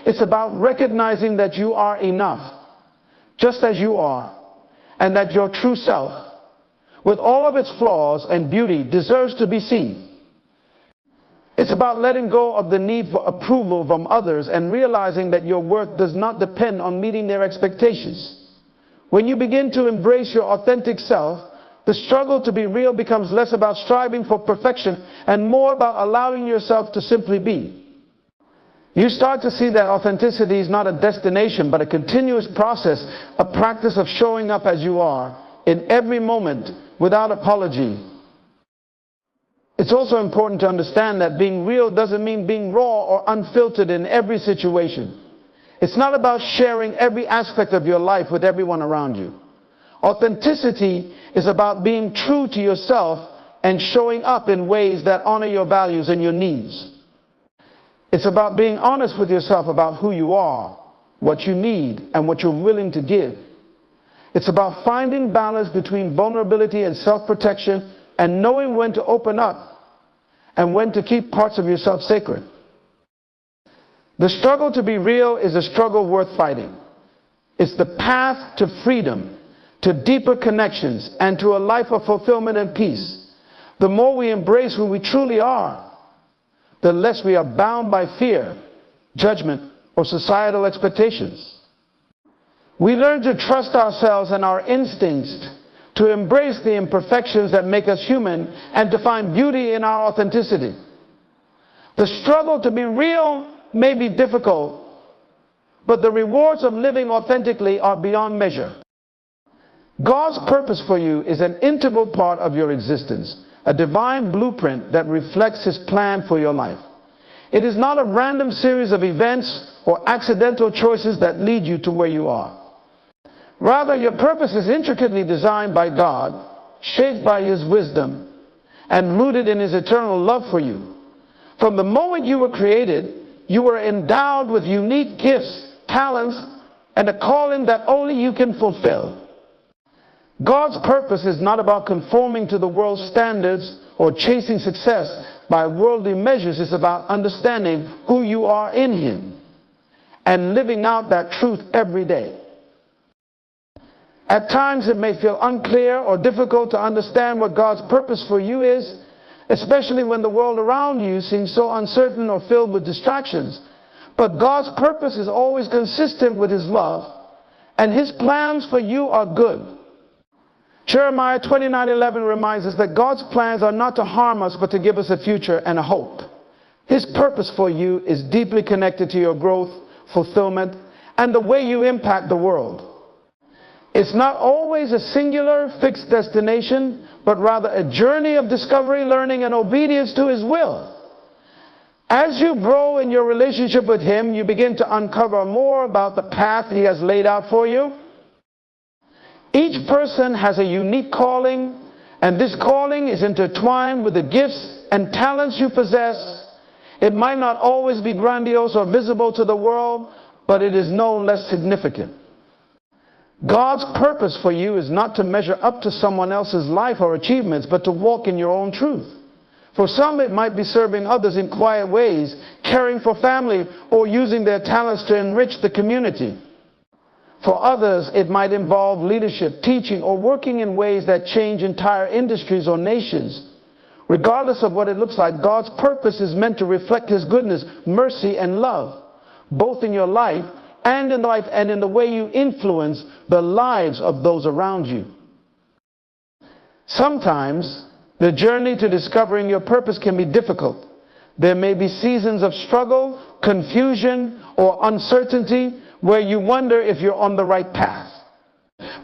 It's about recognizing that you are enough, just as you are, and that your true self, with all of its flaws and beauty, deserves to be seen. It's about letting go of the need for approval from others and realizing that your worth does not depend on meeting their expectations. When you begin to embrace your authentic self, the struggle to be real becomes less about striving for perfection and more about allowing yourself to simply be. You start to see that authenticity is not a destination, but a continuous process, a practice of showing up as you are, in every moment without apology. It's also important to understand that being real doesn't mean being raw or unfiltered in every situation. It's not about sharing every aspect of your life with everyone around you. Authenticity is about being true to yourself and showing up in ways that honor your values and your needs. It's about being honest with yourself about who you are, what you need, and what you're willing to give. It's about finding balance between vulnerability and self-protection and knowing when to open up and when to keep parts of yourself sacred. The struggle to be real is a struggle worth fighting. It's the path to freedom, to deeper connections, and to a life of fulfillment and peace. The more we embrace who we truly are, the less we are bound by fear, judgment, or societal expectations. We learn to trust ourselves and our instincts, to embrace the imperfections that make us human, and to find beauty in our authenticity. The struggle to be real may be difficult, but the rewards of living authentically are beyond measure. God's purpose for you is an integral part of your existence, a divine blueprint that reflects His plan for your life. It is not a random series of events or accidental choices that lead you to where you are. Rather, your purpose is intricately designed by God, shaped by His wisdom, and rooted in His eternal love for you. From the moment you were created, you were endowed with unique gifts, talents, and a calling that only you can fulfill. God's purpose is not about conforming to the world's standards or chasing success by worldly measures. It's about understanding who you are in Him and living out that truth every day. At times it may feel unclear or difficult to understand what God's purpose for you is, especially when the world around you seems so uncertain or filled with distractions. But God's purpose is always consistent with His love, and His plans for you are good. Jeremiah 29:11 reminds us that God's plans are not to harm us, but to give us a future and a hope. His purpose for you is deeply connected to your growth, fulfillment, and the way you impact the world. It's not always a singular, fixed destination, but rather a journey of discovery, learning, and obedience to His will. As you grow in your relationship with Him, you begin to uncover more about the path He has laid out for you. Each person has a unique calling, and this calling is intertwined with the gifts and talents you possess. It might not always be grandiose or visible to the world, but it is no less significant. God's purpose for you is not to measure up to someone else's life or achievements, but to walk in your own truth. For some, it might be serving others in quiet ways, caring for family, or using their talents to enrich the community. For others, it might involve leadership, teaching, or working in ways that change entire industries or nations. Regardless of what it looks like, God's purpose is meant to reflect His goodness, mercy, and love, both in your life and in the way you influence the lives of those around you. Sometimes, the journey to discovering your purpose can be difficult. There may be seasons of struggle, confusion, or uncertainty where you wonder if you're on the right path.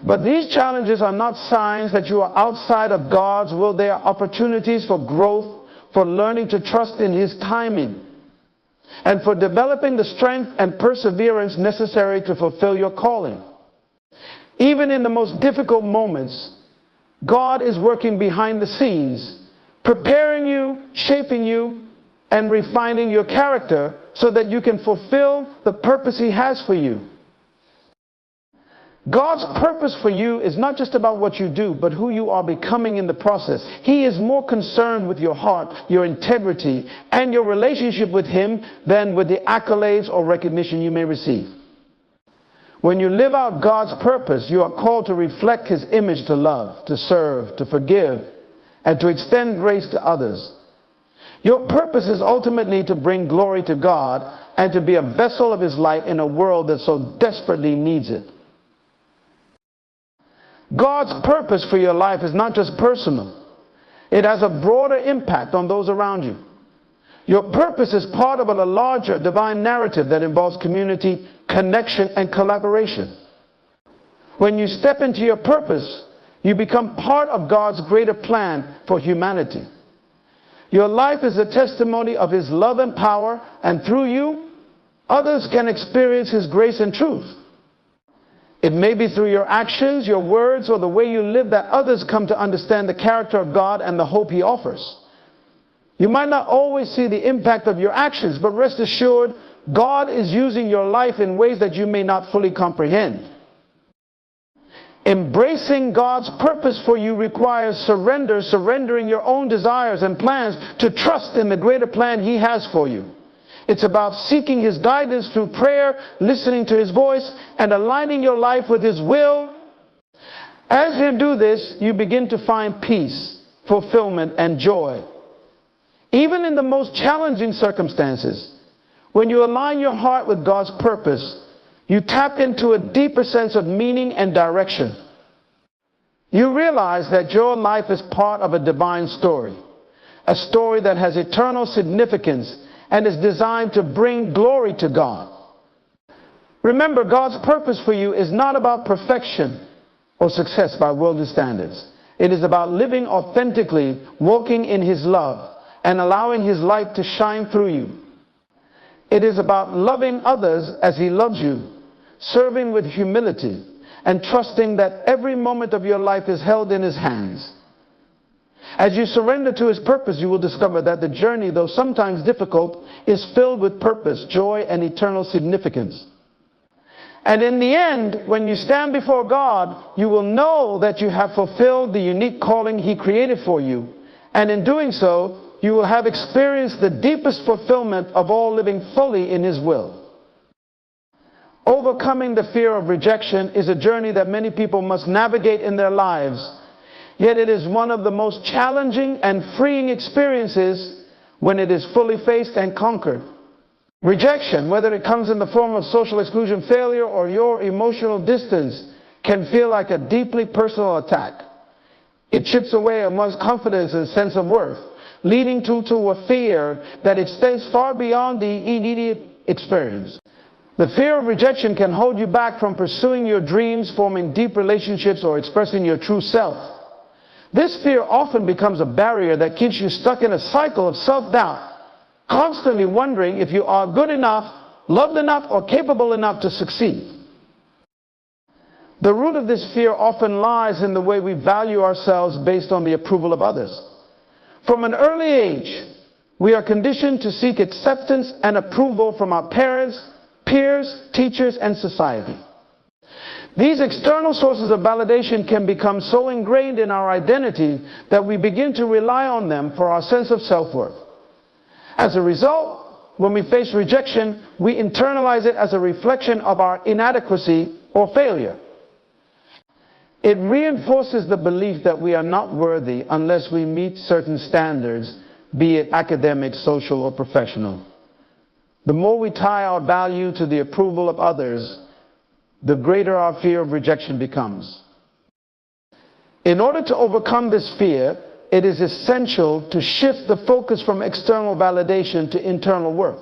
But these challenges are not signs that you are outside of God's will. They are opportunities for growth, for learning to trust in His timing, and for developing the strength and perseverance necessary to fulfill your calling. Even in the most difficult moments, God is working behind the scenes, preparing you, shaping you, and refining your character so that you can fulfill the purpose He has for you. God's purpose for you is not just about what you do, but who you are becoming in the process. He is more concerned with your heart, your integrity, and your relationship with Him than with the accolades or recognition you may receive. When you live out God's purpose, you are called to reflect His image, to love, to serve, to forgive, and to extend grace to others. Your purpose is ultimately to bring glory to God and to be a vessel of His light in a world that so desperately needs it. God's purpose for your life is not just personal. It has a broader impact on those around you. Your purpose is part of a larger divine narrative that involves community, connection, and collaboration. When you step into your purpose, You become part of God's greater plan for humanity. Your life is a testimony of His love and power, and through you, others can experience His grace and truth. It may be through your actions, your words, or the way you live that others come to understand the character of God and the hope He offers. You might not always see the impact of your actions, but rest assured, God is using your life in ways that you may not fully comprehend. Embracing God's purpose for you requires surrendering your own desires and plans to trust in the greater plan He has for you. It's about seeking His guidance through prayer, listening to His voice, and aligning your life with His will. As you do this, you begin to find peace, fulfillment, and joy. Even in the most challenging circumstances, when you align your heart with God's purpose, you tap into a deeper sense of meaning and direction. You realize that your life is part of a divine story, a story that has eternal significance and is designed to bring glory to God. Remember, God's purpose for you is not about perfection or success by worldly standards. It is about living authentically, walking in His love, and allowing His light to shine through you. It is about loving others as He loves you, serving with humility, and trusting that every moment of your life is held in His hands. As you surrender to His purpose, you will discover that the journey, though sometimes difficult, is filled with purpose, joy, and eternal significance. And in the end, when you stand before God, you will know that you have fulfilled the unique calling He created for you. And in doing so, you will have experienced the deepest fulfillment of all living fully in His will. Overcoming the fear of rejection is a journey that many people must navigate in their lives. Yet it is one of the most challenging and freeing experiences when it is fully faced and conquered. Rejection, whether it comes in the form of social exclusion, failure, or your emotional distance, can feel like a deeply personal attack. It chips away at one's confidence and sense of worth, leading to a fear that extends far beyond the immediate experience. The fear of rejection can hold you back from pursuing your dreams, forming deep relationships, or expressing your true self. This fear often becomes a barrier that keeps you stuck in a cycle of self-doubt, constantly wondering if you are good enough, loved enough, or capable enough to succeed. The root of this fear often lies in the way we value ourselves based on the approval of others. From an early age, we are conditioned to seek acceptance and approval from our parents, peers, teachers, and society. These external sources of validation can become so ingrained in our identity that we begin to rely on them for our sense of self-worth. As a result, when we face rejection, we internalize it as a reflection of our inadequacy or failure. It reinforces the belief that we are not worthy unless we meet certain standards, be it academic, social, or professional. The more we tie our value to the approval of others, the greater our fear of rejection becomes. In order to overcome this fear, it is essential to shift the focus from external validation to internal worth.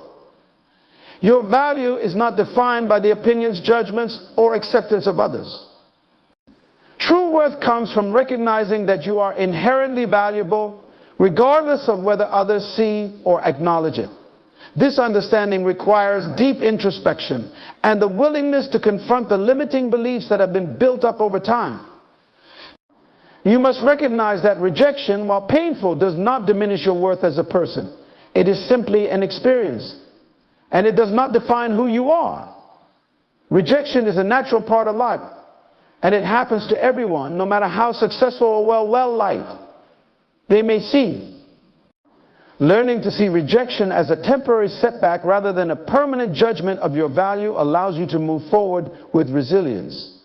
Your value is not defined by the opinions, judgments, or acceptance of others. True worth comes from recognizing that you are inherently valuable, regardless of whether others see or acknowledge it. This understanding requires deep introspection and the willingness to confront the limiting beliefs that have been built up over time. You must recognize that rejection, while painful, does not diminish your worth as a person. It is simply an experience, and it does not define who you are. Rejection is a natural part of life, and it happens to everyone, no matter how successful or well-liked they may seem. Learning to see rejection as a temporary setback rather than a permanent judgment of your value allows you to move forward with resilience.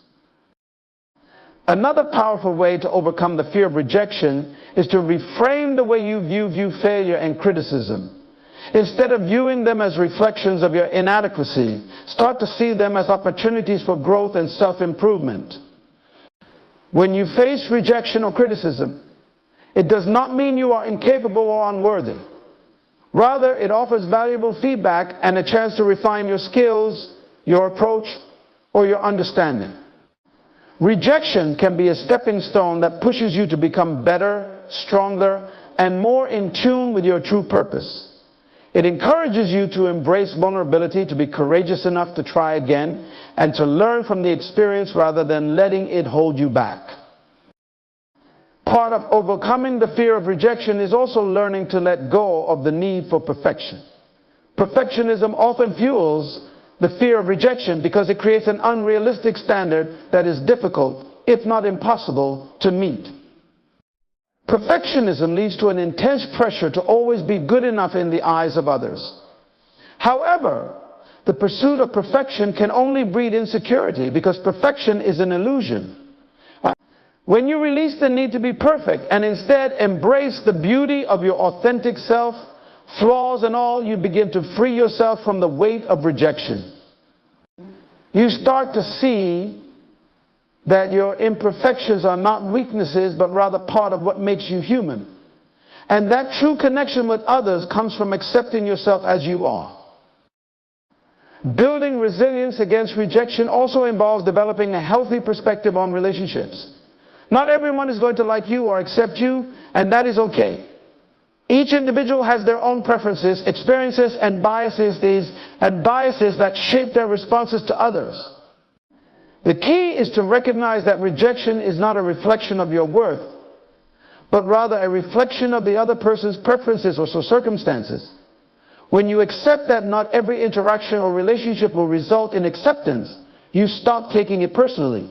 Another powerful way to overcome the fear of rejection is to reframe the way you view failure and criticism. Instead of viewing them as reflections of your inadequacy, start to see them as opportunities for growth and self-improvement. When you face rejection or criticism, it does not mean you are incapable or unworthy. Rather, it offers valuable feedback and a chance to refine your skills, your approach, or your understanding. Rejection can be a stepping stone that pushes you to become better, stronger, and more in tune with your true purpose. It encourages you to embrace vulnerability, to be courageous enough to try again, and to learn from the experience rather than letting it hold you back. Part of overcoming the fear of rejection is also learning to let go of the need for perfection. Perfectionism often fuels the fear of rejection because it creates an unrealistic standard that is difficult, if not impossible, to meet. Perfectionism leads to an intense pressure to always be good enough in the eyes of others. However, the pursuit of perfection can only breed insecurity because perfection is an illusion. When you release the need to be perfect and instead embrace the beauty of your authentic self, flaws and all, you begin to free yourself from the weight of rejection. You start to see that your imperfections are not weaknesses, but rather part of what makes you human. And that true connection with others comes from accepting yourself as you are. Building resilience against rejection also involves developing a healthy perspective on relationships. Not everyone is going to like you or accept you, and that is okay. Each individual has their own preferences, experiences, and biases that shape their responses to others. The key is to recognize that rejection is not a reflection of your worth, but rather a reflection of the other person's preferences or circumstances. When you accept that not every interaction or relationship will result in acceptance, you stop taking it personally.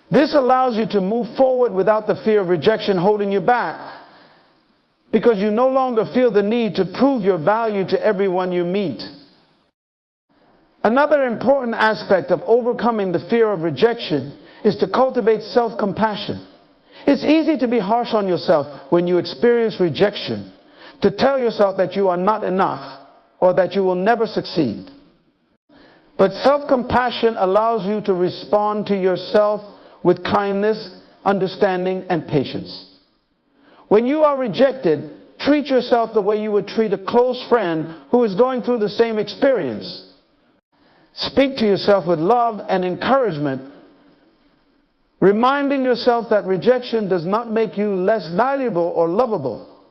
This allows you to move forward without the fear of rejection holding you back, because you no longer feel the need to prove your value to everyone you meet. Another important aspect of overcoming the fear of rejection is to cultivate self-compassion. It's easy to be harsh on yourself when you experience rejection, to tell yourself that you are not enough or that you will never succeed. But self-compassion allows you to respond to yourself with kindness, understanding, and patience. When you are rejected, treat yourself the way you would treat a close friend who is going through the same experience. Speak to yourself with love and encouragement, reminding yourself that rejection does not make you less valuable or lovable.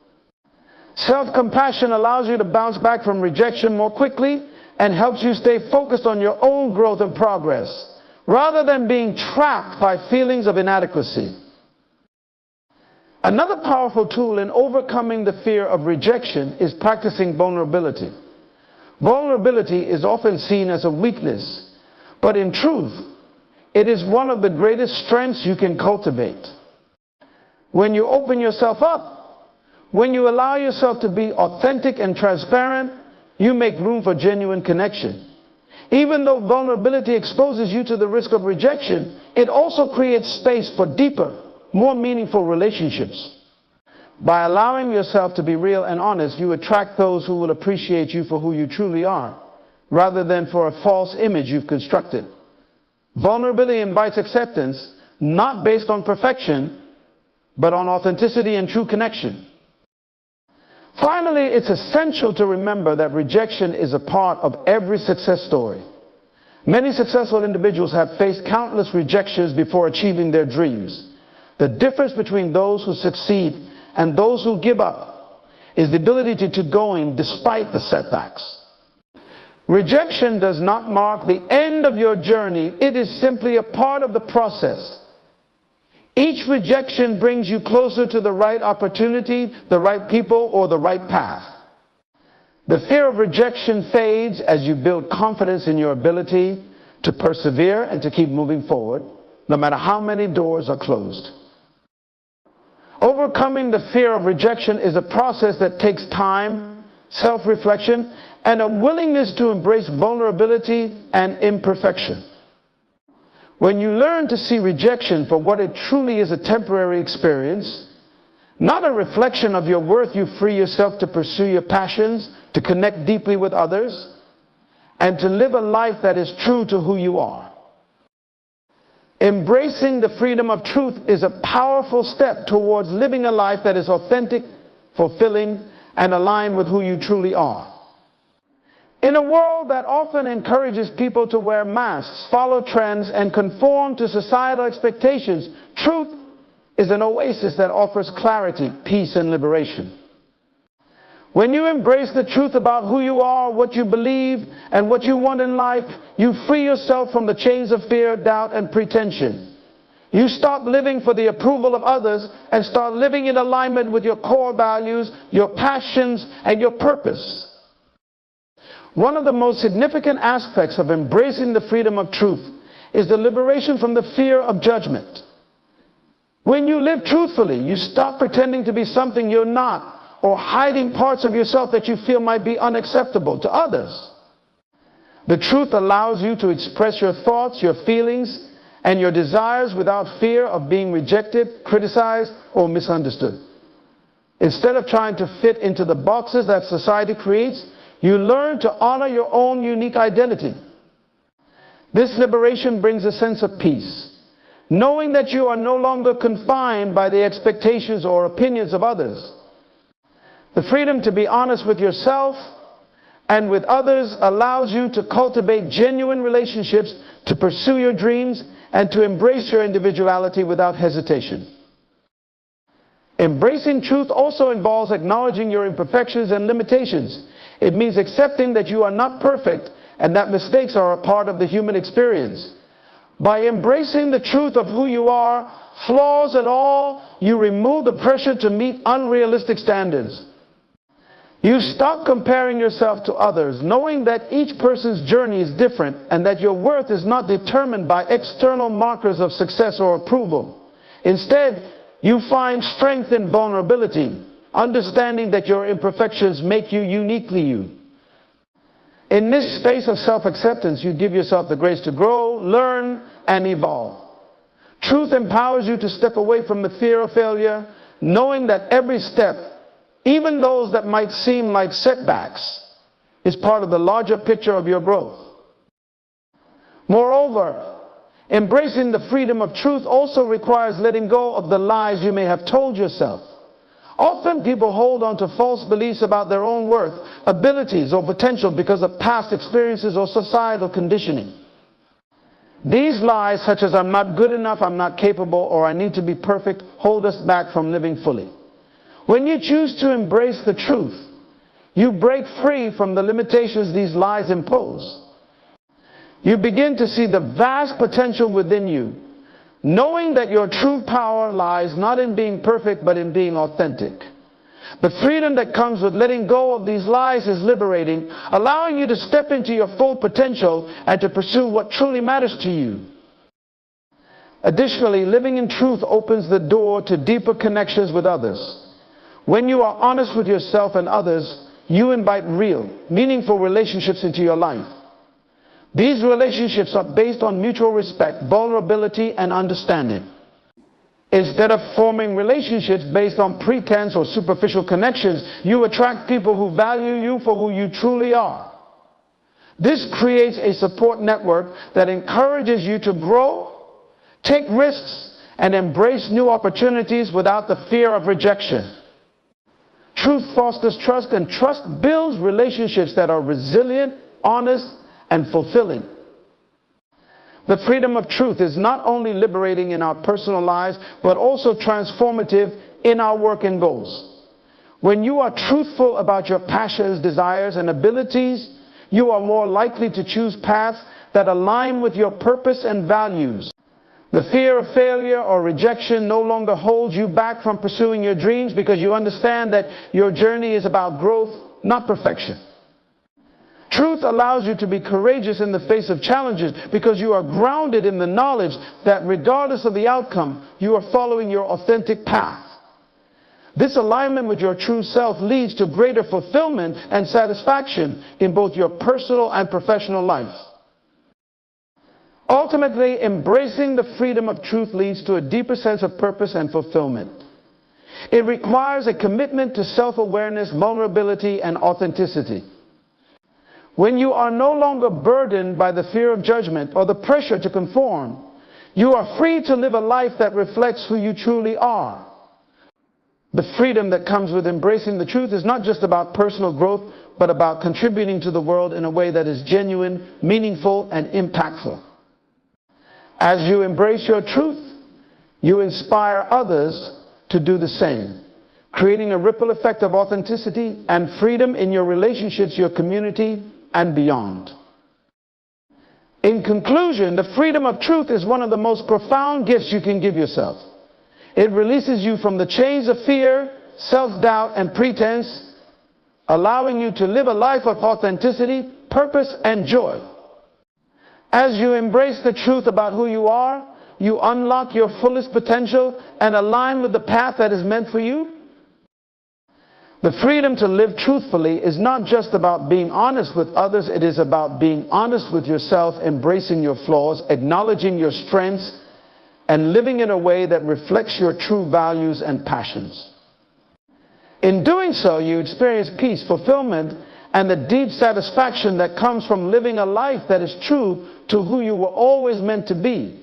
Self-compassion allows you to bounce back from rejection more quickly and helps you stay focused on your own growth and progress, rather than being trapped by feelings of inadequacy. Another powerful tool in overcoming the fear of rejection is practicing vulnerability. Vulnerability is often seen as a weakness, but in truth, it is one of the greatest strengths you can cultivate. When you open yourself up, when you allow yourself to be authentic and transparent, you make room for genuine connection. Even though vulnerability exposes you to the risk of rejection, it also creates space for deeper, more meaningful relationships. By allowing yourself to be real and honest, you attract those who will appreciate you for who you truly are, rather than for a false image you've constructed. Vulnerability invites acceptance, not based on perfection, but on authenticity and true connection. Finally, it's essential to remember that rejection is a part of every success story. Many successful individuals have faced countless rejections before achieving their dreams. The difference between those who succeed and those who give up is the ability to keep going despite the setbacks. Rejection does not mark the end of your journey. It is simply a part of the process. Each rejection brings you closer to the right opportunity, the right people, or the right path. The fear of rejection fades as you build confidence in your ability to persevere and to keep moving forward, no matter how many doors are closed. Overcoming the fear of rejection is a process that takes time, self-reflection, and a willingness to embrace vulnerability and imperfection. When you learn to see rejection for what it truly is, a temporary experience, not a reflection of your worth, you free yourself to pursue your passions, to connect deeply with others, and to live a life that is true to who you are. Embracing the freedom of truth is a powerful step towards living a life that is authentic, fulfilling, and aligned with who you truly are. In a world that often encourages people to wear masks, follow trends, and conform to societal expectations, truth is an oasis that offers clarity, peace, and liberation. When you embrace the truth about who you are, what you believe, and what you want in life, you free yourself from the chains of fear, doubt, and pretension. You stop living for the approval of others and start living in alignment with your core values, your passions, and your purpose. One of the most significant aspects of embracing the freedom of truth is the liberation from the fear of judgment. When you live truthfully, you stop pretending to be something you're not, or hiding parts of yourself that you feel might be unacceptable to others. The truth allows you to express your thoughts, your feelings, and your desires without fear of being rejected, criticized, or misunderstood. Instead of trying to fit into the boxes that society creates, you learn to honor your own unique identity. This liberation brings a sense of peace, knowing that you are no longer confined by the expectations or opinions of others. The freedom to be honest with yourself and with others allows you to cultivate genuine relationships, to pursue your dreams, and to embrace your individuality without hesitation. Embracing truth also involves acknowledging your imperfections and limitations. It means accepting that you are not perfect and that mistakes are a part of the human experience. By embracing the truth of who you are, flaws and all, you remove the pressure to meet unrealistic standards. You stop comparing yourself to others, knowing that each person's journey is different and that your worth is not determined by external markers of success or approval. Instead, you find strength in vulnerability, understanding that your imperfections make you uniquely you. In this space of self-acceptance, you give yourself the grace to grow, learn, and evolve. Truth empowers you to step away from the fear of failure, knowing that every step, even those that might seem like setbacks, is part of the larger picture of your growth. Moreover, embracing the freedom of truth also requires letting go of the lies you may have told yourself. Often people hold on to false beliefs about their own worth, abilities, or potential because of past experiences or societal conditioning. These lies, such as "I'm not good enough," "I'm not capable," or "I need to be perfect," hold us back from living fully. When you choose to embrace the truth, you break free from the limitations these lies impose. You begin to see the vast potential within you, knowing that your true power lies not in being perfect, but in being authentic. The freedom that comes with letting go of these lies is liberating, allowing you to step into your full potential and to pursue what truly matters to you. Additionally, living in truth opens the door to deeper connections with others. When you are honest with yourself and others, you invite real, meaningful relationships into your life. These relationships are based on mutual respect, vulnerability, and understanding. Instead of forming relationships based on pretense or superficial connections, you attract people who value you for who you truly are. This creates a support network that encourages you to grow, take risks, and embrace new opportunities without the fear of rejection. Truth fosters trust, and trust builds relationships that are resilient, honest, and fulfilling. The freedom of truth is not only liberating in our personal lives, but also transformative in our work and goals. When you are truthful about your passions, desires, and abilities, you are more likely to choose paths that align with your purpose and values. The fear of failure or rejection no longer holds you back from pursuing your dreams, because you understand that your journey is about growth, not perfection. Truth allows you to be courageous in the face of challenges because you are grounded in the knowledge that regardless of the outcome, you are following your authentic path. This alignment with your true self leads to greater fulfillment and satisfaction in both your personal and professional life. Ultimately, embracing the freedom of truth leads to a deeper sense of purpose and fulfillment. It requires a commitment to self-awareness, vulnerability, and authenticity. When you are no longer burdened by the fear of judgment or the pressure to conform, you are free to live a life that reflects who you truly are. The freedom that comes with embracing the truth is not just about personal growth, but about contributing to the world in a way that is genuine, meaningful, and impactful. As you embrace your truth, you inspire others to do the same, creating a ripple effect of authenticity and freedom in your relationships, your community, and beyond. In conclusion, the freedom of truth is one of the most profound gifts you can give yourself. It releases you from the chains of fear, self-doubt, and pretense, allowing you to live a life of authenticity, purpose, and joy. As you embrace the truth about who you are, you unlock your fullest potential and align with the path that is meant for you. The freedom to live truthfully is not just about being honest with others, it is about being honest with yourself, embracing your flaws, acknowledging your strengths, and living in a way that reflects your true values and passions. In doing so, you experience peace, fulfillment, and the deep satisfaction that comes from living a life that is true to who you were always meant to be.